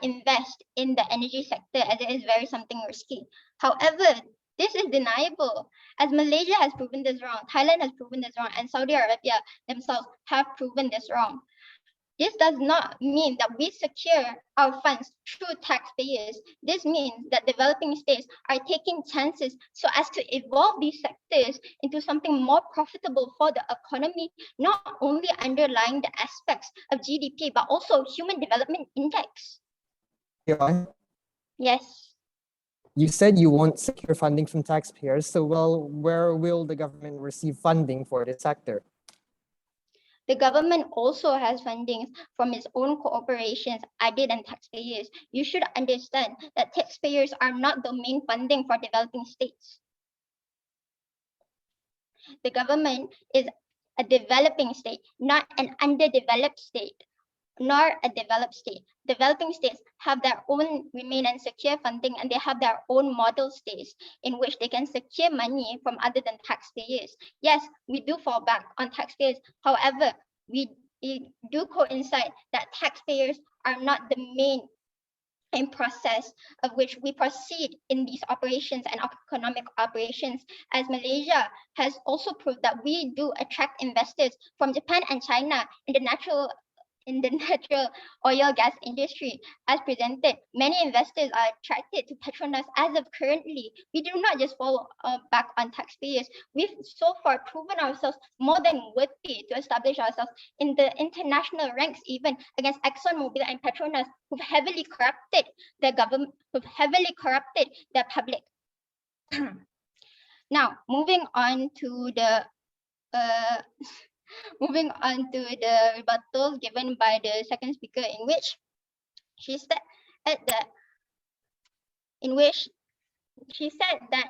invest in the energy sector as it is very something risky. However, this is deniable, as Malaysia has proven this wrong, Thailand has proven this wrong, and Saudi Arabia themselves have proven this wrong. This does not mean that we secure our funds through taxpayers. This means that developing states are taking chances so as to evolve these sectors into something more profitable for the economy, not only underlying the aspects of GDP, but also Human Development Index. Yes. You said you won't secure funding from taxpayers, so where will the government receive funding for this sector? The government also has funding from its own corporations, added and taxpayers. You should understand that taxpayers are not the main funding for developing states. The government is a developing state, not an underdeveloped state, nor a developed state. Developing states have their own remain and secure funding, and they have their own model states in which they can secure money from other than taxpayers. Yes, we do fall back on taxpayers. However, we do coincide that taxpayers are not the main process of which we proceed in these operations and economic operations, as Malaysia has also proved that we do attract investors from Japan and China in the natural oil gas industry. As presented, many investors are attracted to Petronas as of currently. We do not just fall back on taxpayers. We've so far proven ourselves more than worthy to establish ourselves in the international ranks, even against ExxonMobil and Petronas, who've heavily corrupted the government, who've heavily corrupted the public. Now, moving on to the rebuttal given by the second speaker, in which she said that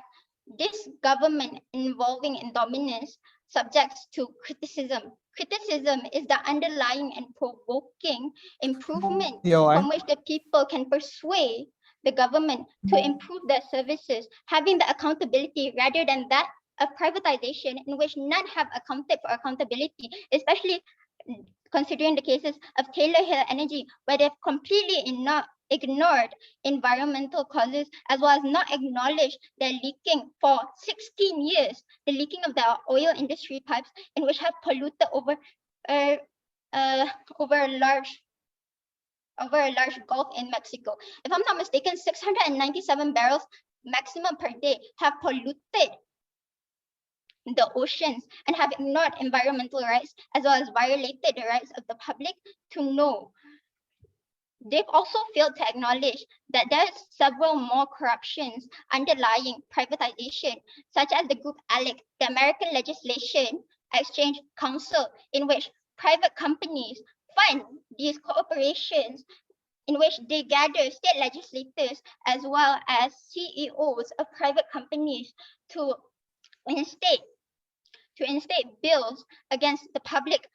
this government involving in dominance subjects to criticism. Criticism is the underlying and provoking improvement from which the people can persuade the government to improve their services, having the accountability rather than that of privatization, in which none have accounted for accountability, especially considering the cases of Taylor Hill Energy, where they've completely ignored environmental causes as well as not acknowledged their leaking for 16 years, the leaking of the oil industry pipes in which have polluted over a large gulf in Mexico. If I'm not mistaken, 697 barrels maximum per day have polluted the oceans and have ignored environmental rights as well as violated the rights of the public to know. They've also failed to acknowledge that there's several more corruptions underlying privatization, such as the group ALEC, the American Legislation Exchange Council, in which private companies fund these corporations, in which they gather state legislators as well as CEOs of private companies to instate bills against the public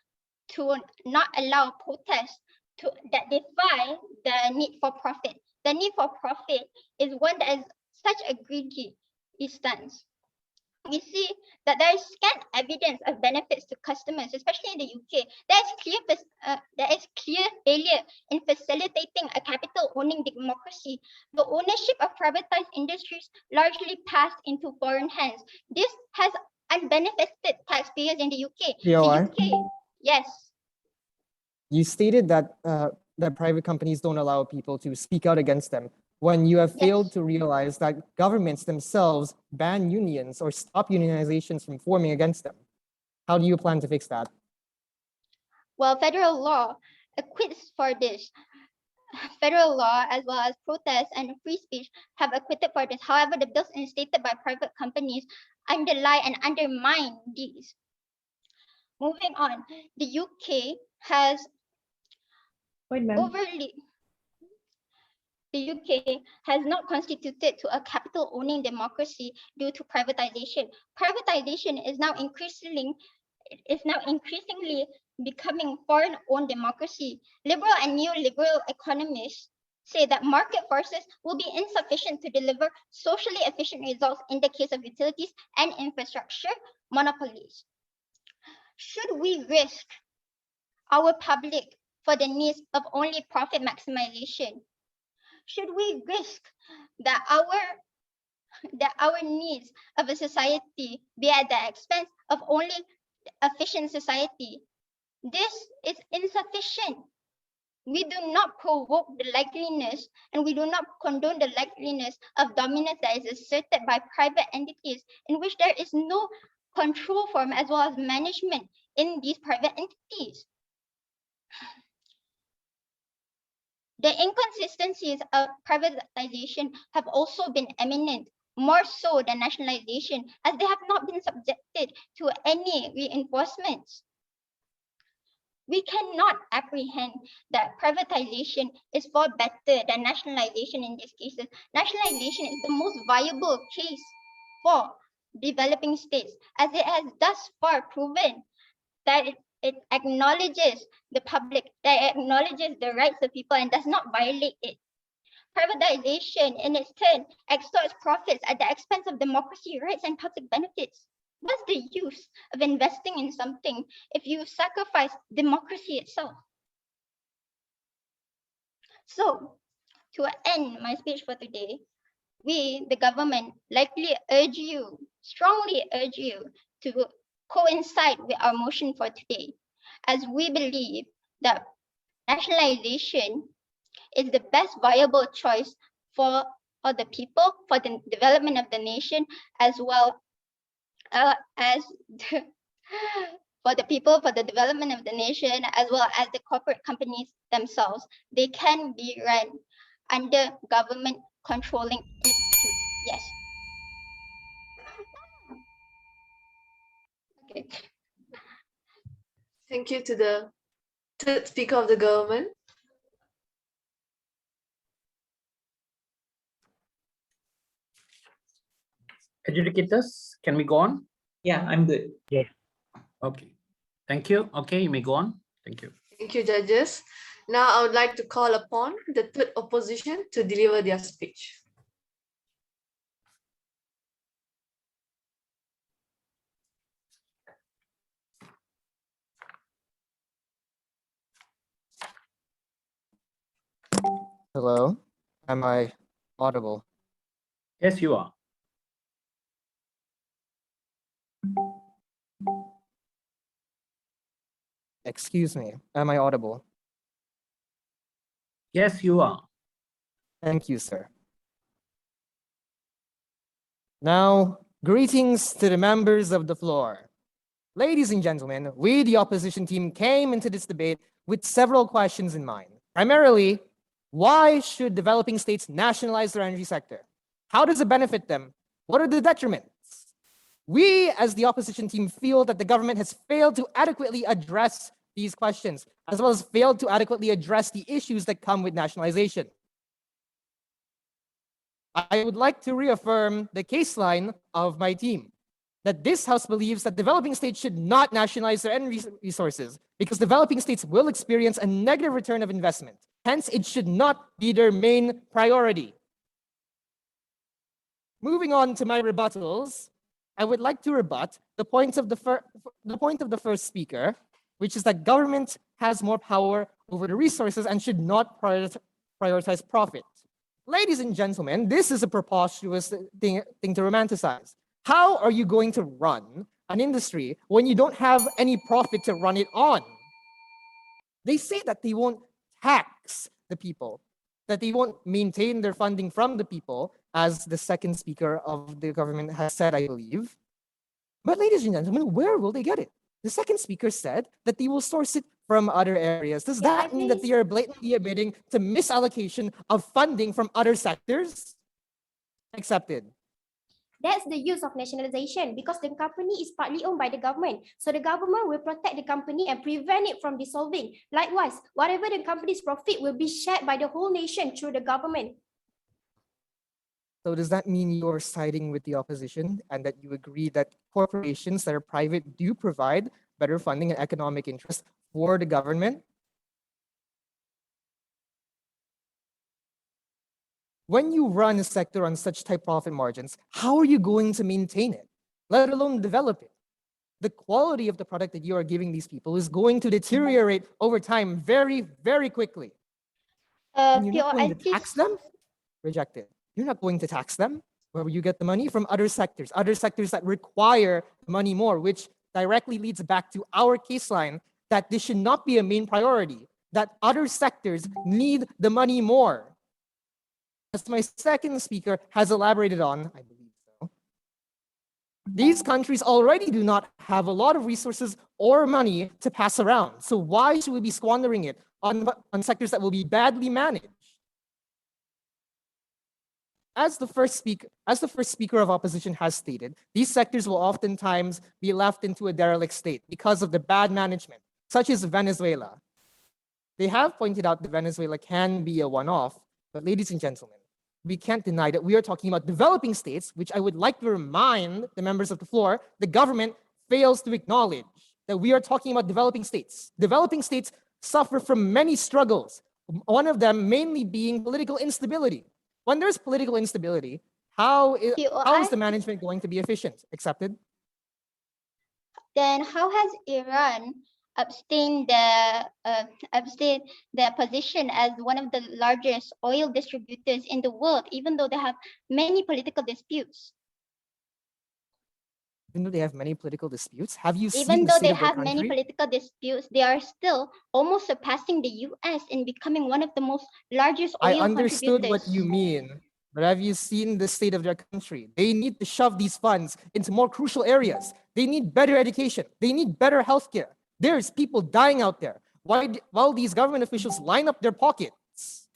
to not allow protests that defy the need for profit. The need for profit is one that is such a greedy stance. We see that there is scant evidence of benefits to customers, especially in the UK. There is clear failure in facilitating a capital-owning democracy. The ownership of privatized industries largely passed into foreign hands. This has unbenefited taxpayers in the UK. POI? The UK, yes. You stated that that private companies don't allow people to speak out against them, when you have failed to realize that governments themselves ban unions or stop unionizations from forming against them. How do you plan to fix that? Well, federal law acquits for this. Federal law as well as protests and free speech have acquitted for this. However, the bills instated by private companies underlie and undermine these. Moving on, the UK has the UK has not constituted to a capital-owning democracy due to privatization. Privatization is now increasingly becoming foreign-owned democracy. Liberal and neoliberal economists say that market forces will be insufficient to deliver socially efficient results in the case of utilities and infrastructure monopolies. Should we risk our public for the needs of only profit maximization? Should we risk that our needs of a society be at the expense of only efficient society? This is insufficient. We do not provoke the likeliness and we do not condone the likeliness of dominance that is asserted by private entities in which there is no control form as well as management in these private entities. The inconsistencies of privatization have also been eminent, more so than nationalization, as they have not been subjected to any reinforcements. We cannot apprehend that privatization is far better than nationalization in these cases. Nationalization is the most viable case for developing states, as it has thus far proven that it acknowledges the public, that it acknowledges the rights of people and does not violate it. Privatization, in its turn, extorts profits at the expense of democracy, rights, and public benefits. What's the use of investing in something if you sacrifice democracy itself? So, to end my speech for today, we, the government, strongly urge you to coincide with our motion for today, as we believe that nationalization is the best viable choice for the people, for the development of the nation, as well as for the people, for the development of the nation, as well as the corporate companies themselves. They can be run under government controlling institutes. Yes. Okay. Thank you to the third speaker of the government. Adjudicators, can we go on? Yeah, I'm good. Yes. Okay. Thank you. Okay, you may go on. Thank you. Thank you, judges. Now I would like to call upon the third opposition to deliver their speech. Hello, am I audible? Yes, you are. Excuse me, am I audible? Yes, you are. Thank you, sir. Now, greetings to the members of the floor. Ladies and gentlemen, we, the opposition team, came into this debate with several questions in mind. Primarily, why should developing states nationalize their energy sector? How does it benefit them? What are the detriments? We, as the opposition team, feel that the government has failed to adequately address these questions, as well as failed to adequately address the issues that come with nationalization. I would like to reaffirm the case line of my team, that this House believes that developing states should not nationalize their energy resources because developing states will experience a negative return of investment. Hence, it should not be their main priority. Moving on to my rebuttals, I would like to rebut the point of the first speaker, which is that government has more power over the resources and should not prioritize profit. Ladies and gentlemen, this is a preposterous thing to romanticize. How are you going to run an industry when you don't have any profit to run it on? They say that they won't tax the people, that they won't maintain their funding from the people, as the second speaker of the government has said, I believe. But ladies and gentlemen, where will they get it? The second speaker said that they will source it from other areas. Does that mean that they are blatantly admitting to misallocation of funding from other sectors? Accepted. That's the use of nationalization because the company is partly owned by the government. So the government will protect the company and prevent it from dissolving. Likewise, whatever the company's profit will be shared by the whole nation through the government. So does that mean you're siding with the opposition and that you agree that corporations that are private do provide better funding and economic interest for the government? When you run a sector on such tight profit margins, how are you going to maintain it, let alone develop it? The quality of the product that you are giving these people is going to deteriorate over time very, very quickly. And you're not going to tax them? Rejected. You're not going to tax them. Where will you get the money? From other sectors that require money more, which directly leads back to our case line that this should not be a main priority, that other sectors need the money more. As my second speaker has elaborated on, I believe so, these countries already do not have a lot of resources or money to pass around. So why should we be squandering it on sectors that will be badly managed? As the first speaker of opposition has stated, these sectors will oftentimes be left into a derelict state because of the bad management, such as Venezuela. They have pointed out that Venezuela can be a one-off, but ladies and gentlemen, we can't deny that we are talking about developing states, which I would like to remind the members of the floor, the government fails to acknowledge that we are talking about developing states. Developing states suffer from many struggles, one of them mainly being political instability. When there's political instability, how is the management going to be efficient? Accepted? Then how has Iran abstained their position as one of the largest oil distributors in the world, even though they have many political disputes? Even though they have many political disputes, have you Even seen the though state they of their have many country? political disputes, they are still almost surpassing the US in becoming one of the most largest oil I understood contributors. what you mean, but have you seen the state of their country? They need to shove these funds into more crucial areas. They need better education. They need better healthcare. There's people dying out there while these government officials line up their pockets.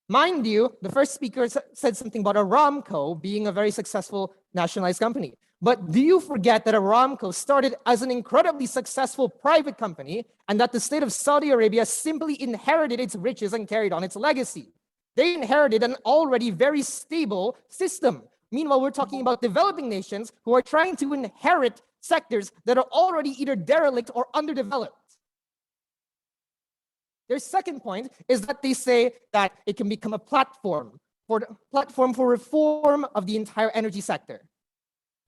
Mind you, the first speaker said something about Aramco being a very successful nationalized company. But do you forget that Aramco started as an incredibly successful private company and that the state of Saudi Arabia simply inherited its riches and carried on its legacy? They inherited an already very stable system. Meanwhile, we're talking about developing nations who are trying to inherit sectors that are already either derelict or underdeveloped. Their second point is that they say that it can become a platform for reform of the entire energy sector.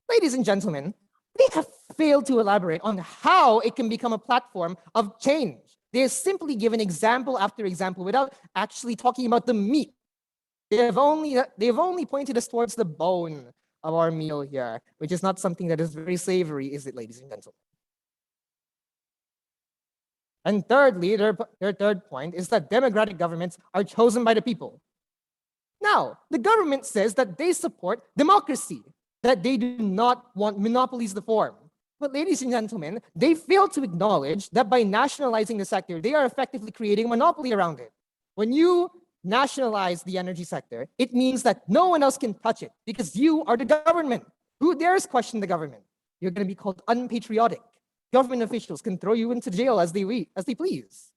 Ladies and gentlemen, they have failed to elaborate on how it can become a platform of change. They have simply given example after example without actually talking about the meat. They've only pointed us towards the bone of our meal here, which is not something that is very savory, is it, ladies and gentlemen? And thirdly, their third point is that democratic governments are chosen by the people. Now, the government says that they support democracy, that they do not want monopolies to form. But ladies and gentlemen, they fail to acknowledge that by nationalizing the sector, they are effectively creating a monopoly around it. When you nationalize the energy sector, it means that no one else can touch it because you are the government. Who dares question the government? You're going to be called unpatriotic. Government officials can throw you into jail as they please.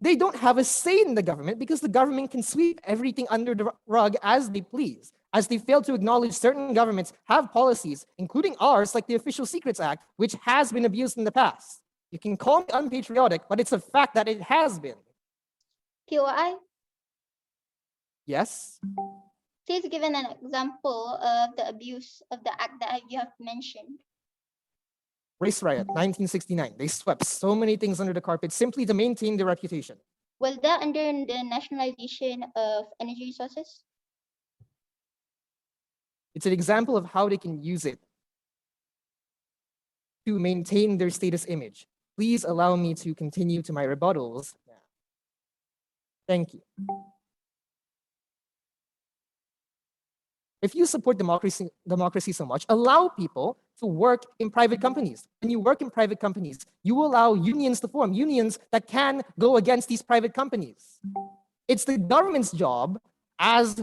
They don't have a say in the government because the government can sweep everything under the rug as they please, as they fail to acknowledge certain governments have policies, including ours, like the Official Secrets Act, which has been abused in the past. You can call me unpatriotic, but it's a fact that it has been. POI, Yes? please give an example of the abuse of the act that you have mentioned. Race riot, 1969. They swept so many things under the carpet simply to maintain their reputation. Was that under the nationalization of energy resources? It's an example of how they can use it to maintain their status image. Please allow me to continue to my rebuttals. Thank you. If you support democracy so much, allow people to work in private companies. When you work in private companies, you allow unions to form, unions that can go against these private companies. It's the government's job as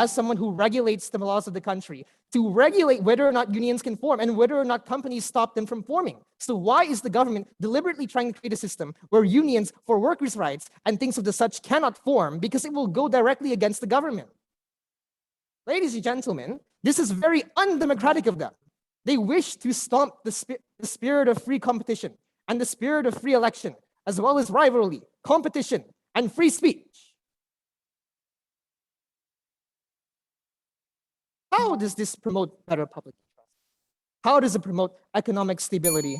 someone who regulates the laws of the country to regulate whether or not unions can form and whether or not companies stop them from forming. So why is the government deliberately trying to create a system where unions for workers' rights and things of the such cannot form because it will go directly against the government? Ladies and gentlemen, this is very undemocratic of them. They wish to stomp the spirit of free competition and the spirit of free election, as well as rivalry, competition, and free speech. How does this promote better public trust? How does it promote economic stability?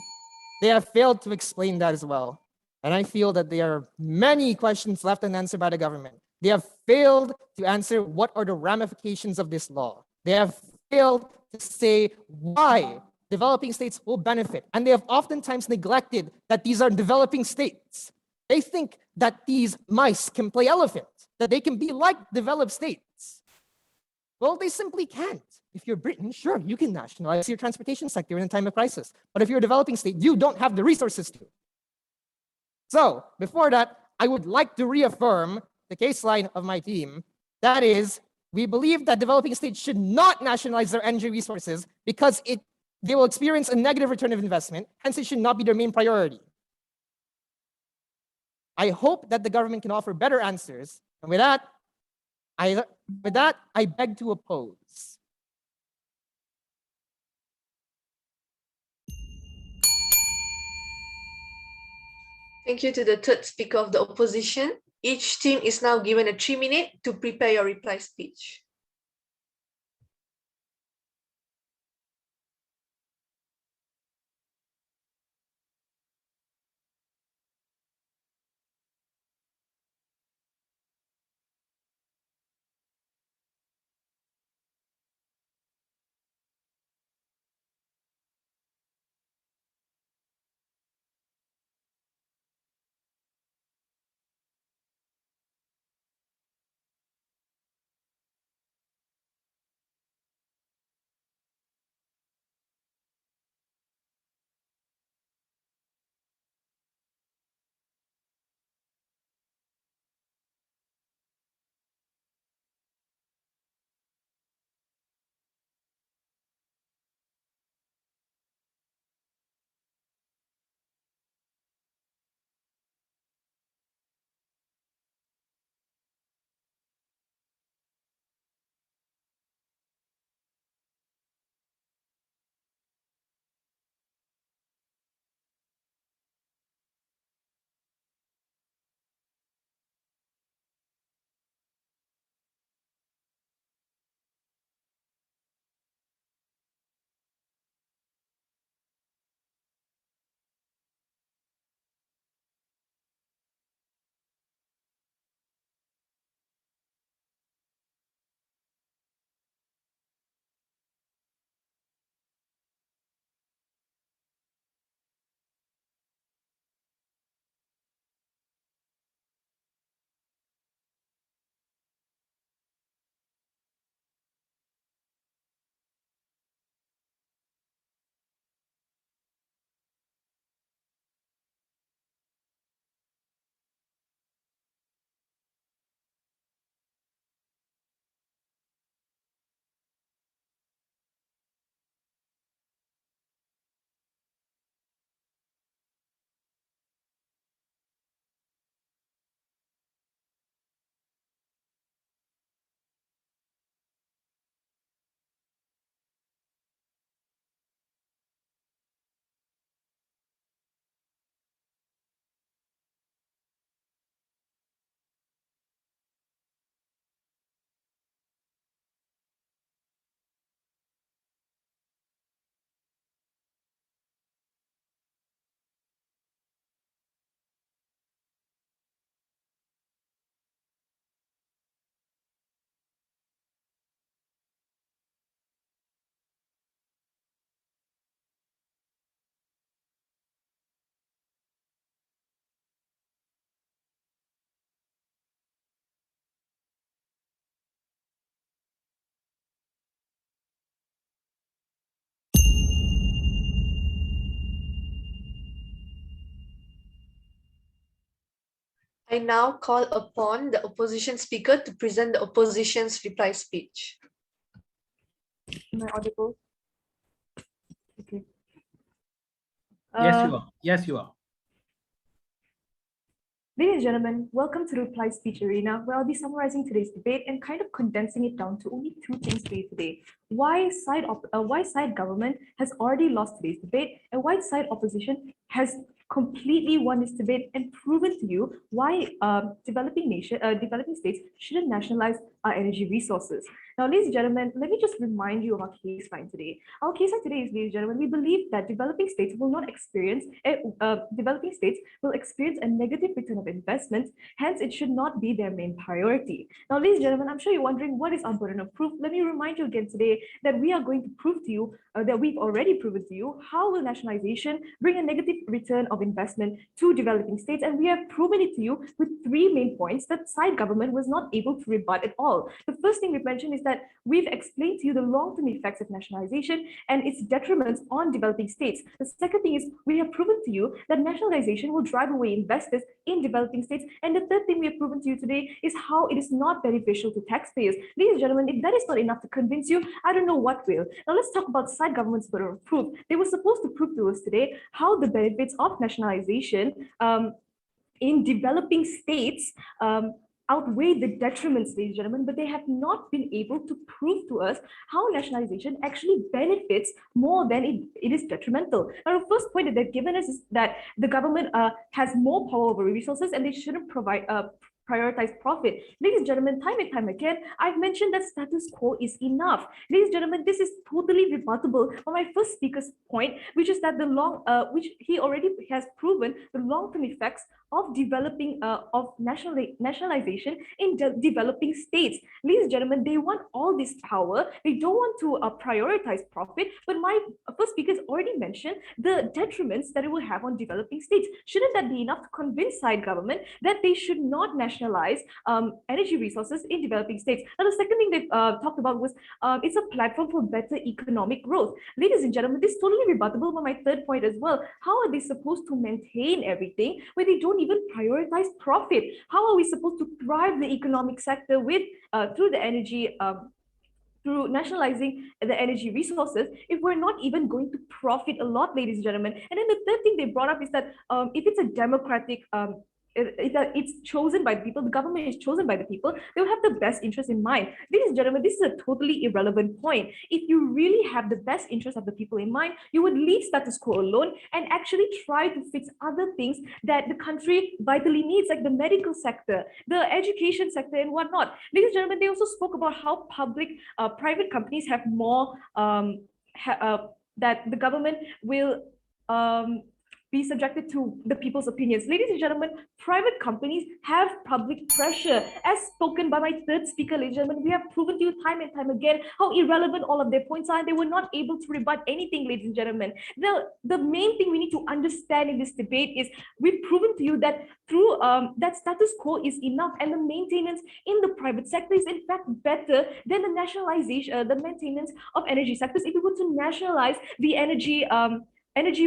They have failed to explain that as well. And I feel that there are many questions left unanswered by the government. They have failed to answer what are the ramifications of this law. They have failed to say why developing states will benefit. And they have oftentimes neglected that these are developing states. They think that these mice can play elephant, that they can be like developed states. Well, they simply can't. If you're Britain, sure, you can nationalize your transportation sector in a time of crisis. But if you're a developing state, you don't have the resources to. So before that, I would like to reaffirm the case line of my team. That is, we believe that developing states should not nationalize their energy resources because they will experience a negative return of investment, hence it should not be their main priority. I hope that the government can offer better answers. And with that, I beg to oppose. Thank you to the third speaker of the opposition. Each team is now given a 3-minute to prepare your reply speech. I now call upon the opposition speaker to present the opposition's reply speech. Am I audible? Okay. Yes, you are. Yes, you are. Ladies and gentlemen, welcome to the reply speech arena, where I'll be summarizing today's debate and kind of condensing it down to only two things for you today. Why side government has already lost today's debate, and why side opposition has completely won this debate and proven to you why developing states shouldn't nationalize our energy resources. Now, ladies and gentlemen, let me just remind you of our case line today. Our case line today is, ladies and gentlemen, we believe that developing states will experience a negative return of investment. Hence, it should not be their main priority. Now, ladies and gentlemen, I'm sure you're wondering what is our burden of proof. Let me remind you again today that we are going to prove to you that we've already proven to you how will nationalization bring a negative return of investment to developing states, and we have proven it to you with three main points that side government was not able to rebut at all. The first thing we've mentioned is that we've explained to you the long-term effects of nationalization and its detriments on developing states. The second thing is we have proven to you that nationalization will drive away investors in developing states. And the third thing we have proven to you today is how it is not beneficial to taxpayers. Ladies and gentlemen, if that is not enough to convince you, I don't know what will. Now let's talk about side government's burden of proof. They were supposed to prove to us today how the benefits of nationalization in developing states outweigh the detriments, ladies and gentlemen, but they have not been able to prove to us how nationalization actually benefits more than it is detrimental. Now, the first point that they've given us is that the government has more power over resources and they shouldn't prioritize profit. Ladies and gentlemen, time and time again, I've mentioned that status quo is enough. Ladies and gentlemen, this is totally rebuttable on my first speaker's point, which is that which he already has proven the long-term effects of developing nationalization in developing states. Ladies and gentlemen, they want all this power. They don't want to prioritize profit. But my first speaker has already mentioned the detriments that it will have on developing states. Shouldn't that be enough to convince side government that they should not nationalize energy resources in developing states? Now, the second thing they talked about was it's a platform for better economic growth. Ladies and gentlemen, this is totally rebuttable on my third point as well. How are they supposed to maintain everything when they don't even prioritize profit? How are we supposed to thrive the economic sector with through the energy through nationalizing the energy resources if we're not even going to profit a lot, ladies and gentlemen? And then the third thing they brought up is that if it's a democratic it's chosen by the people, the government is chosen by the people, they'll have the best interest in mind. Ladies and gentlemen, this is a totally irrelevant point. If you really have the best interest of the people in mind, you would leave status quo alone and actually try to fix other things that the country vitally needs, like the medical sector, the education sector, and whatnot. Ladies and gentlemen, they also spoke about how private companies have more that the government will be subjected to the people's opinions. Ladies and gentlemen, private companies have public pressure. As spoken by my third speaker, ladies and gentlemen, we have proven to you time and time again how irrelevant all of their points are. They were not able to rebut anything, ladies and gentlemen. The main thing we need to understand in this debate is we've proven to you that through that status quo is enough, and the maintenance in the private sector is in fact better than the nationalization, the maintenance of energy sectors. If we were to nationalize the energy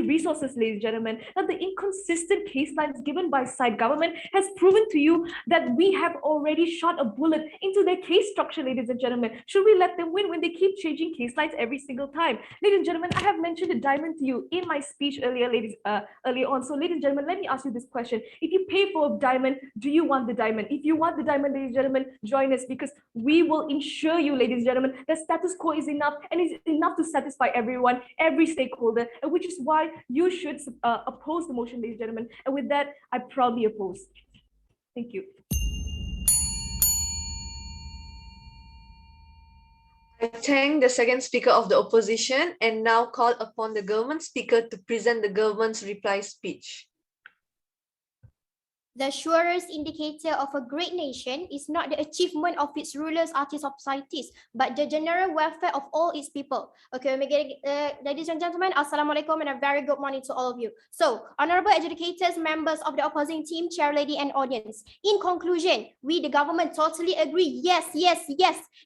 resources, ladies and gentlemen, that the inconsistent case lines given by side government has proven to you that we have already shot a bullet into their case structure, ladies and gentlemen. Should we let them win when they keep changing case lines every single time? Ladies and gentlemen, I have mentioned a diamond to you in my speech earlier on. So ladies and gentlemen, let me ask you this question. If you pay for a diamond, do you want the diamond? If you want the diamond, ladies and gentlemen, join us, because we will ensure you, ladies and gentlemen, that status quo is enough and is enough to satisfy everyone, every stakeholder, which is why you should oppose the motion, ladies and gentlemen. And with that, I proudly oppose. Thank you. I thank the second speaker of the opposition and now call upon the government speaker to present the government's reply speech. The surest indicator of a great nation is not the achievement of its rulers, artists, or societies, but the general welfare of all its people. Okay, ladies and gentlemen, Assalamualaikum and a very good morning to all of you. So, honorable educators, members of the opposing team, chair lady, and audience. In conclusion, we, the government, totally agree. Yes,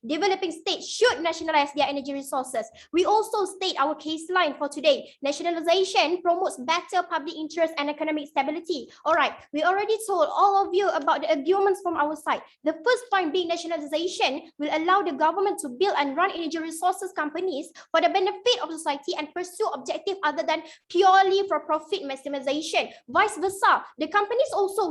developing states should nationalize their energy resources. We also state our case line for today. Nationalization promotes better public interest and economic stability. All right, we already told all of you about the arguments from our side. The first point being nationalization will allow the government to build and run energy resources companies for the benefit of society and pursue objectives other than purely for profit maximization. Vice versa, the companies also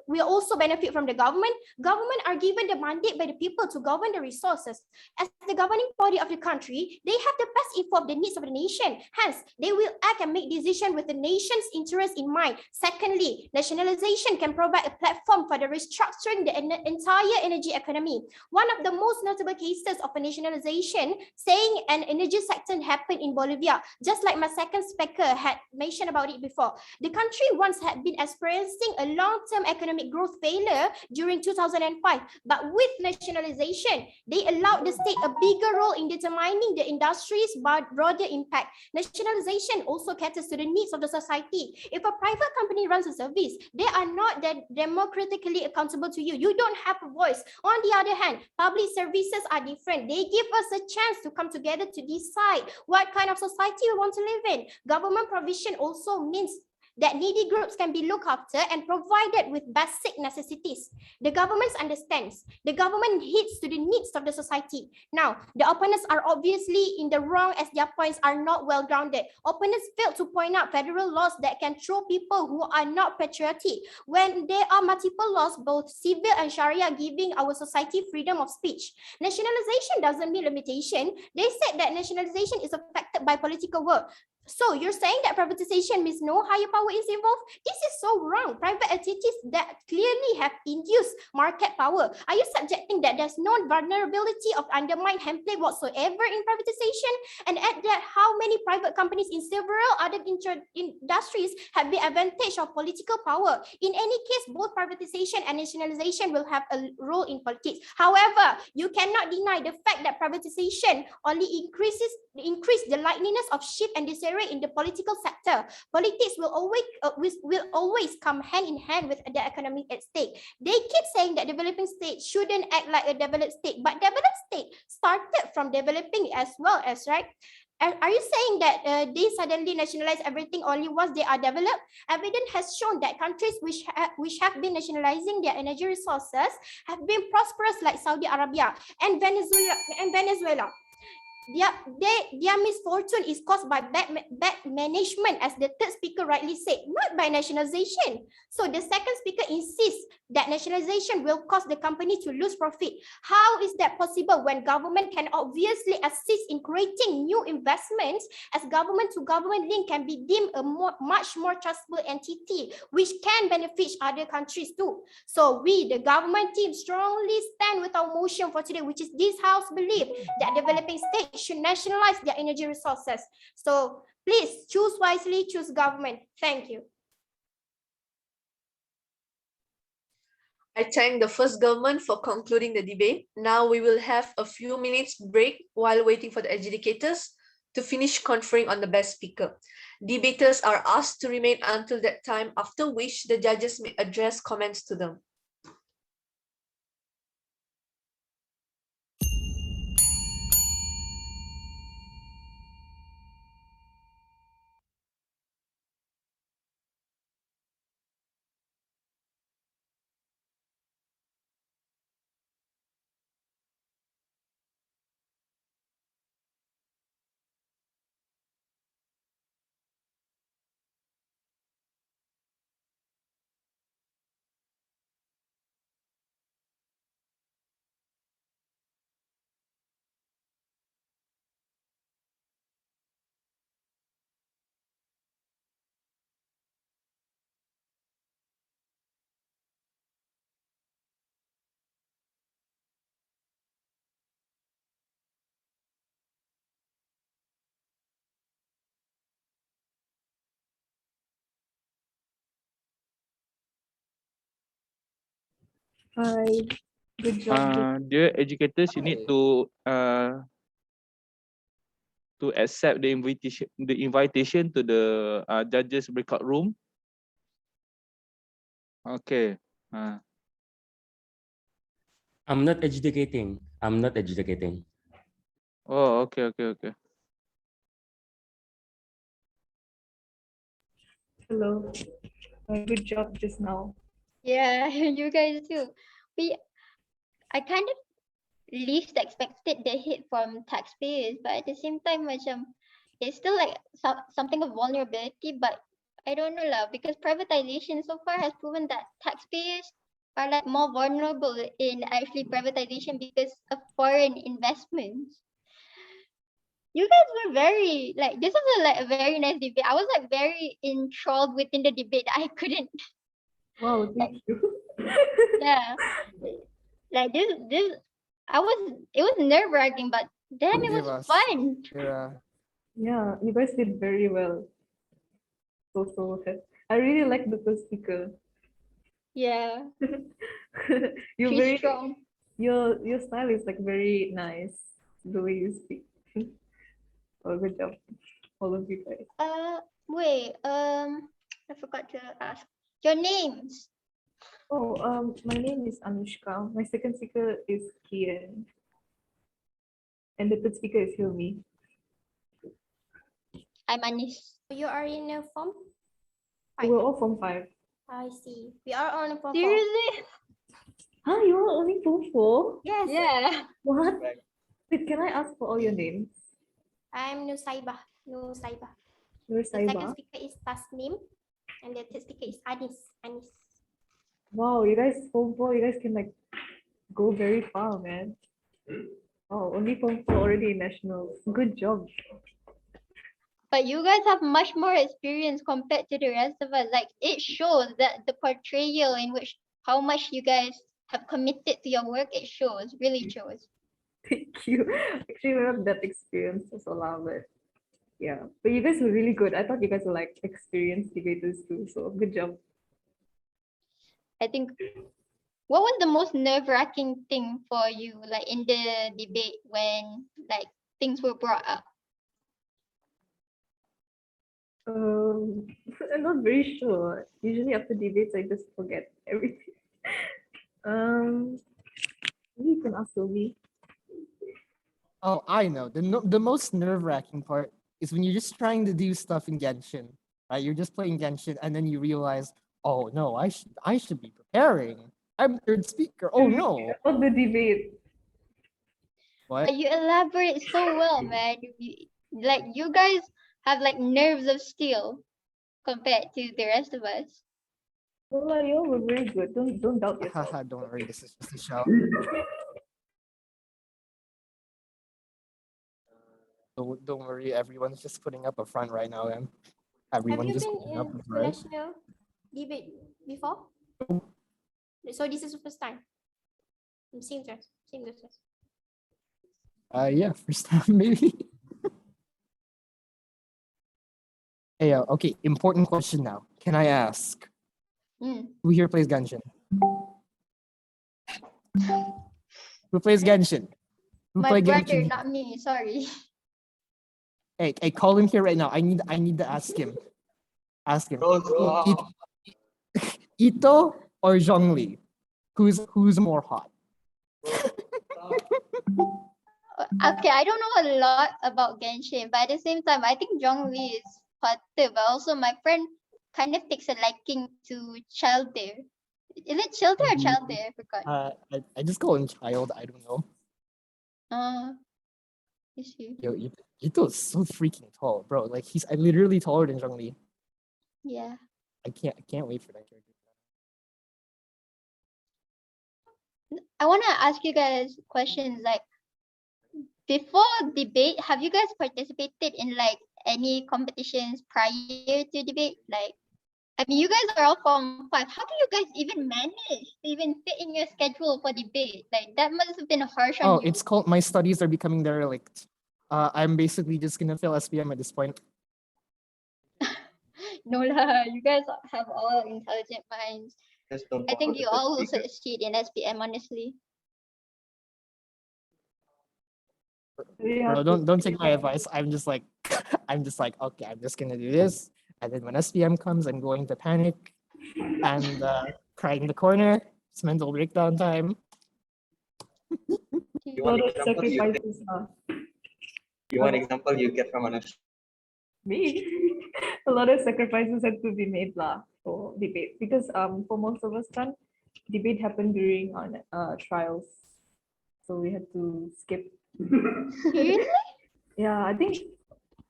will also benefit from the government. Government are given the mandate by the people to govern the resources. As the governing body of the country, they have the best info of the needs of the nation. Hence, they will act and make decisions with the nation's interest in mind. Secondly, nationalization can provide a platform for the restructuring the entire energy economy. One of the most notable cases of a nationalization, saying an energy sector happened in Bolivia, just like my second speaker had mentioned about it before. The country once had been experiencing a long-term economic growth failure during 2005, but with nationalization, they allowed the state a bigger role in determining the industry's broader impact. Nationalization also caters to the needs of the society. If a private company runs a service, they are not democratically accountable to you. You don't have a voice. On the other hand, public services are different. They give us a chance to come together to decide what kind of society we want to live in. Government provision also means that needy groups can be looked after and provided with basic necessities. The government understands. The government hits to the needs of the society. Now, the opponents are obviously in the wrong as their points are not well grounded. Opponents fail to point out federal laws that can throw people who are not patriotic when there are multiple laws, both civil and Sharia, giving our society freedom of speech. Nationalization doesn't mean limitation. They said that nationalization is affected by political will. So you're saying that privatization means no higher power is involved? This is so wrong. Private entities that clearly have induced market power. Are you subjecting that there's no vulnerability of undermined handplay whatsoever in privatization? And add that how many private companies in several other industries have the advantage of political power. In any case, both privatization and nationalization will have a role in politics. However, you cannot deny the fact that privatization only increase the likeliness of shift and disarray in the political sector. Politics will always come hand in hand with the economy at stake. They keep saying that developing states shouldn't act like a developed state, but developed state started from developing as well as, right? Are you saying that they suddenly nationalize everything only once they are developed? Evidence has shown that countries which have been nationalizing their energy resources have been prosperous, like Saudi Arabia and Venezuela. Their misfortune is caused by bad management, as the third speaker rightly said, not by nationalization. So the second speaker insists that nationalization will cause the company to lose profit. How is that possible when government can obviously assist in creating new investments, as government-to-government link can be deemed a much more trustable entity, which can benefit other countries too. So we, the government team, strongly stand with our motion for today, which is this House believe that developing states should nationalize their energy resources. So please choose wisely, choose government. Thank you. I thank the first government for concluding the debate. Now we will have a few minutes break while waiting for the adjudicators to finish conferring on the best speaker. Debaters are asked to remain until that time, after which the judges may address comments to them. Hi, good job. Dear educators, you need to accept the invitation to the judges breakout room. Okay. I'm not adjudicating. I'm not adjudicating. Oh, okay. Hello. Good job just now. Yeah, you guys too. I kind of least expected the hit from taxpayers, but at the same time, it's still like something of vulnerability. But I don't know lah, because privatization so far has proven that taxpayers are like more vulnerable in actually privatization because of foreign investments. You guys were very like this was a very nice debate. I was like very enthralled within the debate. I couldn't. Wow, thank you. Yeah, like this it was nerve wracking, but damn, it Give was us fun. your Yeah, you guys did very well. So I really like the first speaker. Yeah, You're she's very strong. your style is like very nice the way you speak. Oh, good job, all of you guys. Wait, I forgot to ask your names. Oh, my name is Anushka. My second speaker is Kian. And the third speaker is Hilmi. I'm Anis. You are in a form? We're all from 5. I see. We are on a form 4. Seriously? Huh, you are only from 4? Yes. Yeah. What? Wait, can I ask for all your names? I'm Nusaibah. Nusaibah. Nur The second Saiba. speaker is Tasnim, and the third speaker is Anis. Anis. Wow, you guys from 4, you guys can like go very far, man. Oh, only from 4 already in nationals. Good job. But you guys have much more experience compared to the rest of us. Like it shows that the portrayal in which how much you guys have committed to your work, it shows, really shows. Thank you. Actually, we have that experience as well, but yeah. But you guys were really good. I thought you guys were like experienced debaters too. So good job. I think what was the most nerve-wracking thing for you, like in the debate when like things were brought up? I'm not very sure. Usually after debates, I just forget everything. Maybe you can ask Sylvie. Oh, I know. The most nerve-wracking part is when you're just trying to do stuff in Genshin, right? You're just playing Genshin, and then you realize, oh no, I should be preparing. I'm third speaker. Oh no. About the debate. What? But you elaborate so well, man. Like you guys have like nerves of steel compared to the rest of us. Well, you all were very good. Don't doubt yourself. Haha, don't worry, this is just a show. Don't worry, everyone's just putting up a front right now, and Have everyone you just been putting up in a front. national debate before? So this is the first time. Same dress. Same dress. Yeah, first time maybe. Hey, okay, important question now. Can I ask? Who here plays Genshin? Who plays Genshin? Who My plays brother, Genshin? not me. Sorry. Hey, call him here right now. I need to ask him. Ask him. Ito or Zhongli? Who's more hot? Okay, I don't know a lot about Genshin, but at the same time, I think Zhongli is hotter. But also, my friend kind of takes a liking to Childe. Is it Childe or Childe? I forgot. I just call him child. I don't know. Is he? Yo, Ito's so freaking tall, bro. Like I'm literally taller than Zhongli. Yeah. I can't wait for that character. I want to ask you guys questions like before debate, have you guys participated in like any competitions prior to debate? Like, I mean, you guys are all from 5. How do you guys even manage to even fit in your schedule for debate? Like, that must have been harsh on Oh, you. it's called My Studies Are Becoming Derelict. I'm basically just gonna fail SPM at this point. No lah, you guys have all intelligent minds. I think you all will succeed in SPM, honestly. Bro, don't take my advice. I'm just like, okay, I'm just gonna do this, and then when SPM comes, I'm going to panic and cry in the corner. It's mental breakdown time. You want example you get from Anush? Me. A lot of sacrifices had to be made for debate because for most of us debate happened during our trials, so we had to skip. Seriously? Yeah, I think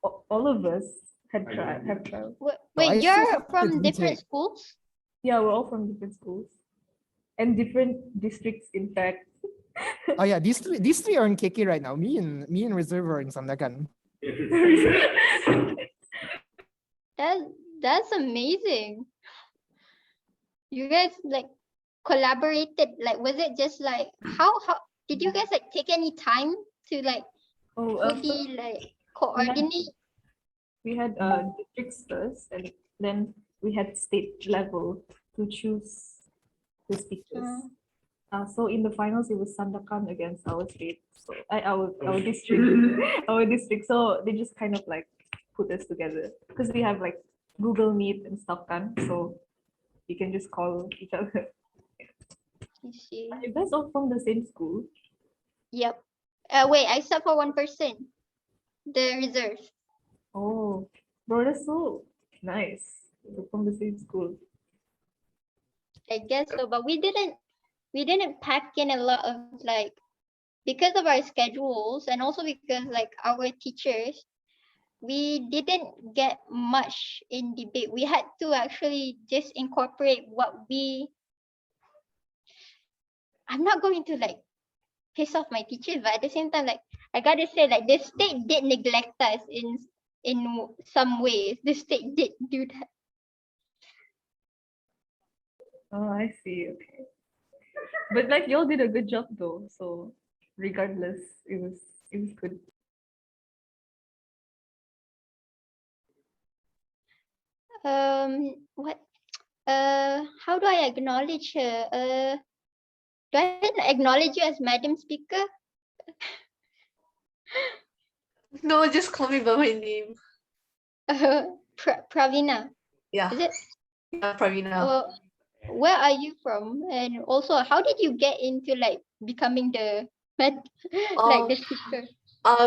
all of us have trials. Wait, I still you're have to from different retake. schools? Yeah, we're all from different schools and different districts, in fact. Oh yeah, these three are in KK right now. Me and Reserve are in Sandakan. That's amazing. You guys like collaborated, like was it just like how did you guys like take any time to like fully like coordinate? We had districts first, and then we had state level to choose the speakers. So in the finals, it was Sandakan against our state, so our district, our district. So they just kind of like put us together because we have like Google Meet and stuff done, so you can just call each other. I see. Are you guys all from the same school? Yep. Wait, except for one person, the reserve. Oh, bro, that's so nice. We're from the same school. I guess so, but we didn't pack in a lot of like, because of our schedules and also because like our teachers, we didn't get much in debate. We had to actually just incorporate what I'm not going to like piss off my teachers, but at the same time, like I gotta say, like the state did neglect us in some ways. The state did do that. Oh, I see. Okay. But like y'all did a good job though. So regardless, it was good. What? How do I acknowledge her? Do I acknowledge you as Madam Speaker? No, just call me by my name. Pravina. Yeah. Is it? Yeah, Pravina. Where are you from? And also, how did you get into like becoming the like the speaker?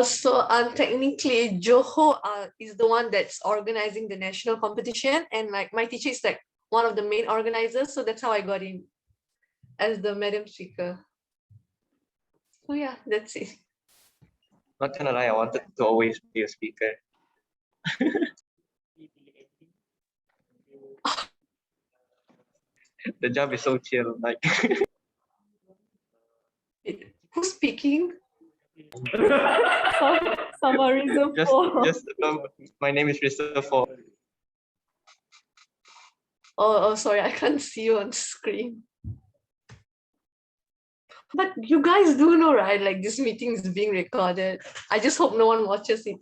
So technically Johor is the one that's organizing the national competition, and like my teacher is like one of the main organizers, so that's how I got in as the Madam Speaker. So yeah, that's it. Not gonna lie, I wanted to always be a speaker. The job is so chill, like. Who's speaking? Summarism. My name is Christopher. Oh, sorry, I can't see you on screen. But you guys do know, right? Like this meeting is being recorded. I just hope no one watches it.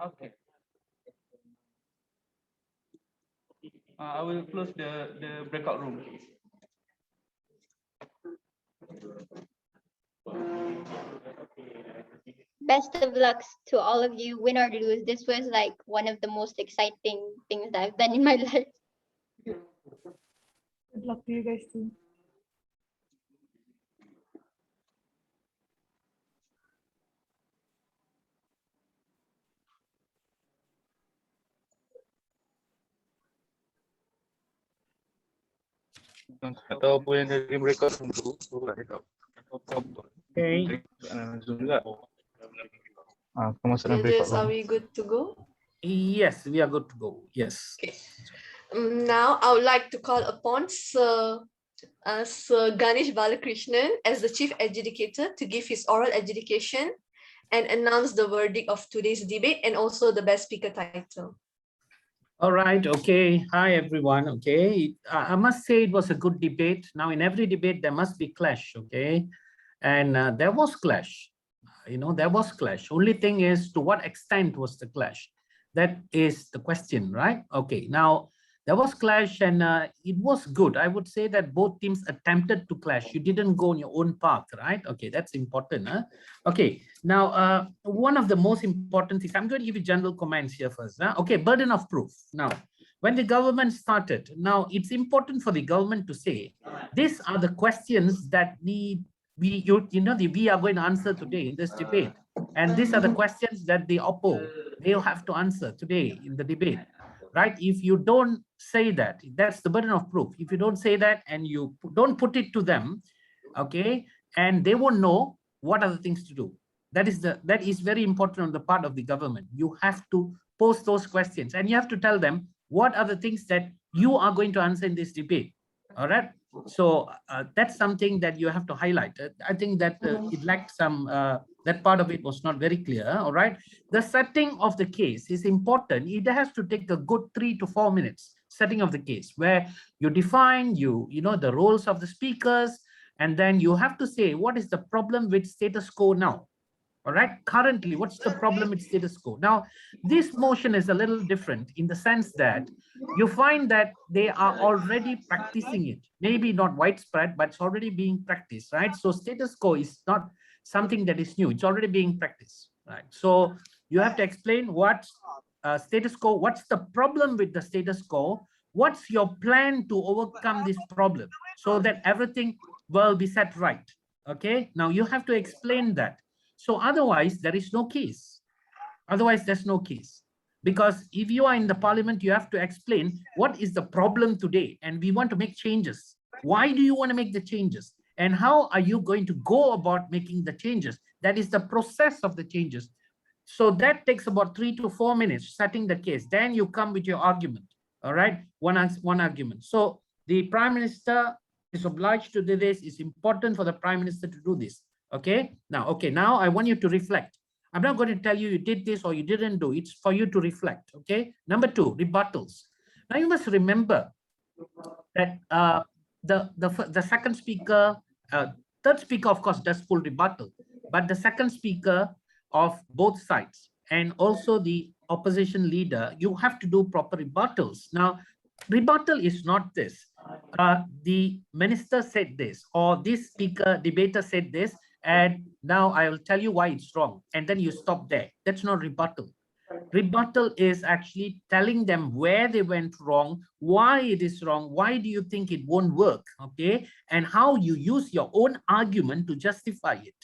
Okay. I will close the breakout room, please. Best of luck to all of you, win or lose. This was like one of the most exciting things that I've done in my life. Good luck to you guys too. Atau boleh dari breakout room dulu. Okay. Zoom juga. Pemasaran breakout room. Are we good to go? Yes, we are good to go. Yes. Okay. Now I would like to call upon Sir Ganesh Balakrishnan as the Chief Adjudicator to give his oral adjudication and announce the verdict of today's debate and also the Best Speaker title. All right. Okay. Hi, everyone. Okay. I must say it was a good debate. Now, in every debate, there must be clash. Okay. And there was clash. There was clash. Only thing is, to what extent was the clash? That is the question, right? Okay. Now, There was clash, and it was good. I would say that both teams attempted to clash. You didn't go on your own path, right? Okay, that's important. Huh? Okay, now one of the most important things, I'm going to give you general comments here first. Huh? Okay, burden of proof. Now, when the government started, now it's important for the government to say, these are the questions that we are going to answer today in this debate. And these are the questions that the oppo, they'll have to answer today in the debate. Right? If you don't say that, that's the burden of proof. If you don't say that and you don't put it to them, okay, and they won't know what are the things to do. That is very important on the part of the government. You have to pose those questions and you have to tell them what are the things that you are going to answer in this debate. All right. So that's something that you have to highlight. I think that it lacked some, that part of it was not very clear. All right. The setting of the case is important. It has to take a good 3 to 4 minutes, setting of the case, where you define, the roles of the speakers, and then you have to say, what is the problem with status quo now? All right, currently, what's the problem with status quo? Now, this motion is a little different in the sense that you find that they are already practicing it. Maybe not widespread, but it's already being practiced, right? So status quo is not something that is new. It's already being practiced, right? So you have to explain what status quo, what's the problem with the status quo? What's your plan to overcome this problem so that everything will be set right? Okay, now you have to explain that. So otherwise, there is no case. Otherwise, there's no case. Because if you are in the parliament, you have to explain what is the problem today, and we want to make changes. Why do you want to make the changes? And how are you going to go about making the changes? That is the process of the changes. So that takes about 3 to 4 minutes, setting the case. Then you come with your argument. All right, one argument. So the Prime Minister is obliged to do this. It's important for the Prime Minister to do this. Okay, now I want you to reflect. I'm not going to tell you you did this or you didn't do. It's for you to reflect. Okay, number 2, rebuttals. Now you must remember that the second speaker, third speaker, of course, does full rebuttal, but the second speaker of both sides and also the opposition leader, you have to do proper rebuttals. Now, rebuttal is not this. The minister said this, or this speaker, debater said this, and now I will tell you why it's wrong. And then you stop there. That's not rebuttal. Rebuttal is actually telling them where they went wrong, why it is wrong, why do you think it won't work, okay? And how you use your own argument to justify it,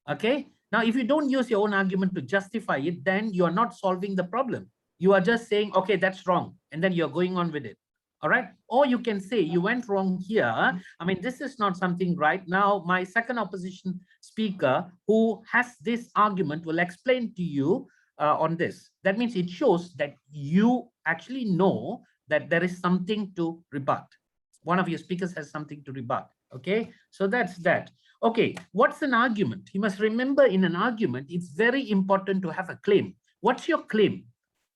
okay? Now, if you don't use your own argument to justify it, then you are not solving the problem. You are just saying, okay, that's wrong. And then you're going on with it. All right. Or you can say you went wrong here. I mean, this is not something right. Now, my second opposition speaker who has this argument will explain to you on this. That means it shows that you actually know that there is something to rebut. One of your speakers has something to rebut. Okay. So that's that. Okay. What's an argument? You must remember in an argument, it's very important to have a claim. What's your claim?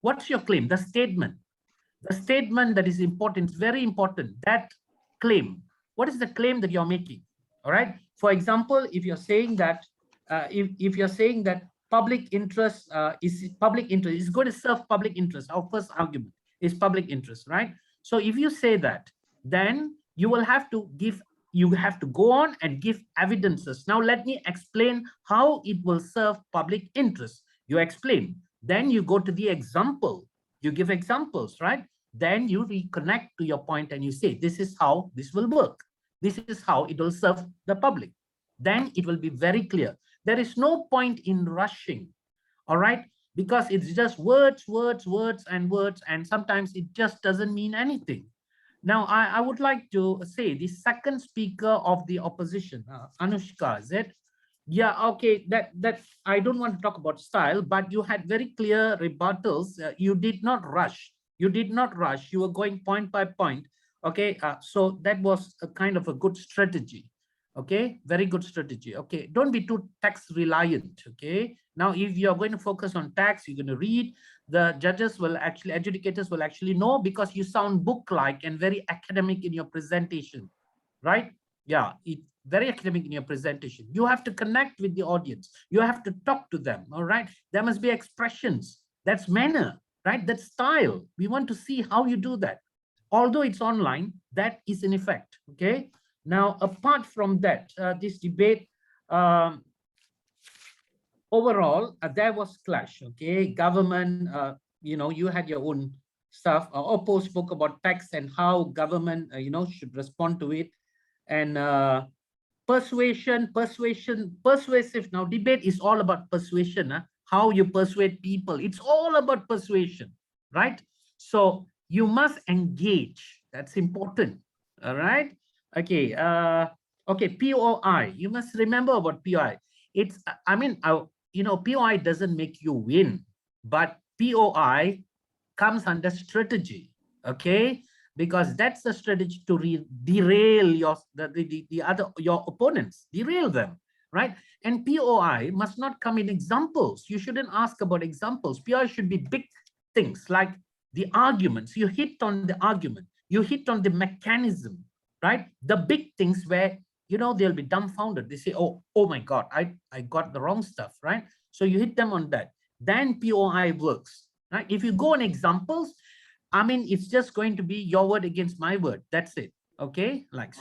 What's your claim? The statement. The statement that is important, very important, that claim. What is the claim that you're making? All right. For example, if you're saying that, if you're saying that public interest is going to serve public interest, our first argument is public interest, right? So if you say that, then you will have to give, you have to go on and give evidences. Now, let me explain how it will serve public interest. You explain, then you go to the example. You give examples, right? Then you reconnect to your point and you say, this is how this will work. This is how it will serve the public. Then it will be very clear. There is no point in rushing, all right? Because it's just words, and sometimes it just doesn't mean anything. Now, I would like to say the second speaker of the opposition, Anushka, is it? Yeah, okay, that I don't want to talk about style, but you had very clear rebuttals. You did not rush. You did not rush. You were going point by point. Okay, so that was a kind of a good strategy. Okay, very good strategy. Okay, don't be too text reliant. Okay, now if you're going to focus on text, you're going to read. The judges will actually, adjudicators will actually know, because you sound book-like and very academic in your presentation, right? Yeah, it's very academic in your presentation. You have to connect with the audience. You have to talk to them, all right? There must be expressions. That's manner, right? That's style. We want to see how you do that. although it's online, that is in effect. Okay. Now, apart from that, this debate, overall, there was clash. Okay, government, you had your own stuff. Oppo spoke about tax and how government, should respond to it, and persuasive. Now, debate is all about persuasion. How you persuade people. It's all about persuasion, right? So you must engage. That's important. All right. Okay. Okay. POI. You must remember about POI. It's. I mean, POI doesn't make you win, but POI comes under strategy. Okay, because that's the strategy to derail your opponents, derail them, right? And POI must not come in examples. You shouldn't ask about examples. POI should be big things like the arguments. You hit on the argument, you hit on the mechanism, right? The big things where they'll be dumbfounded. They say, oh my God, I got the wrong stuff, right? So you hit them on that. Then POI works, right? If you go on examples, I mean, it's just going to be your word against my word. That's it. Okay. Like,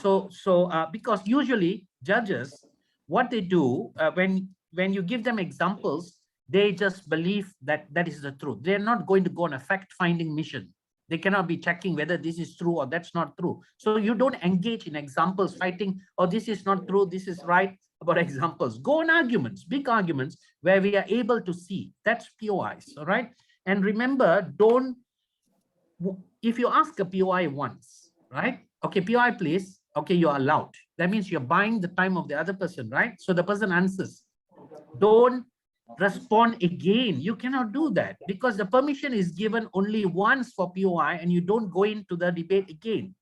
because usually judges, what they do when you give them examples, they just believe that that is the truth. They're not going to go on a fact-finding mission. They cannot be checking whether this is true or that's not true. So you don't engage in examples, fighting, or this is not true, this is right, about examples. Go on arguments, big arguments, where we are able to see. That's POIs, all right? And remember, if you ask a POI once, right? Okay, POI please. Okay, you're allowed. That means you're buying the time of the other person, right? So the person answers. Don't respond again. You cannot do that because the permission is given only once for POI and you don't go into the debate again.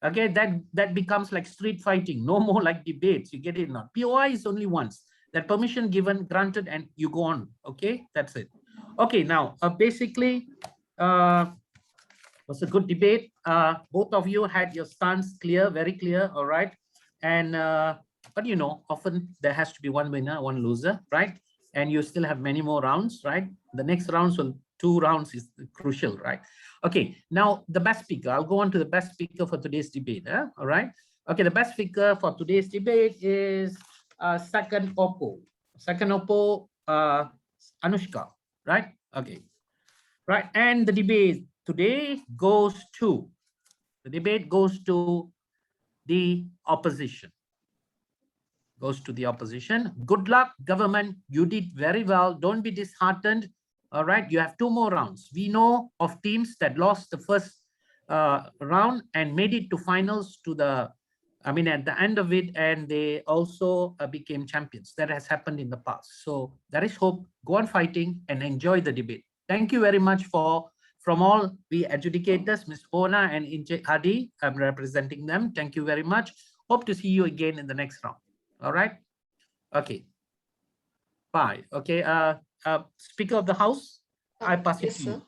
Okay, that becomes like street fighting. No more like debates. You get it now. POI is only once. That permission given, granted, and you go on. Okay, that's it. Okay, now basically, was a good debate. Both of you had your stance clear, very clear. All right, and but often there has to be one winner, one loser, right? And you still have many more rounds, right? The next rounds will 2 rounds is crucial, right? Okay, now the best speaker. I'll go on to the best speaker for today's debate. All right. Okay, the best speaker for today's debate is second Oppo. Second Oppo, Anushka, right? Okay, right. And the debate today goes to the opposition. Goes to the opposition. Good luck, government. You did very well. Don't be disheartened. All right, you have 2 more rounds. We know of teams that lost the first round and made it to finals at the end of it, and they also became champions. That has happened in the past. So there is hope. Go on fighting and enjoy the debate. Thank you very much from all the adjudicators, Ms. Ona and Inche Hadi. I'm representing them. Thank you very much. Hope to see you again in the next round. All right. Okay. Bye. Okay. Speaker of the House, I pass it to you.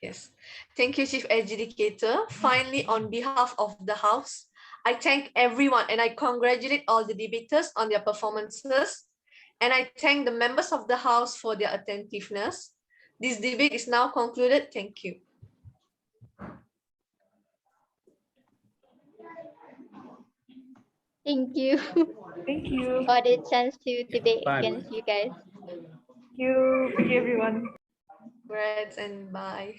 Yes. Thank you, Chief Adjudicator. Finally, on behalf of the House, I thank everyone and I congratulate all the debaters on their performances. And I thank the members of the House for their attentiveness. This debate is now concluded. Thank you. Thank you. Thank you. For the chance to debate Bye. against you guys. Thank you. Thank you, everyone. Congrats and bye.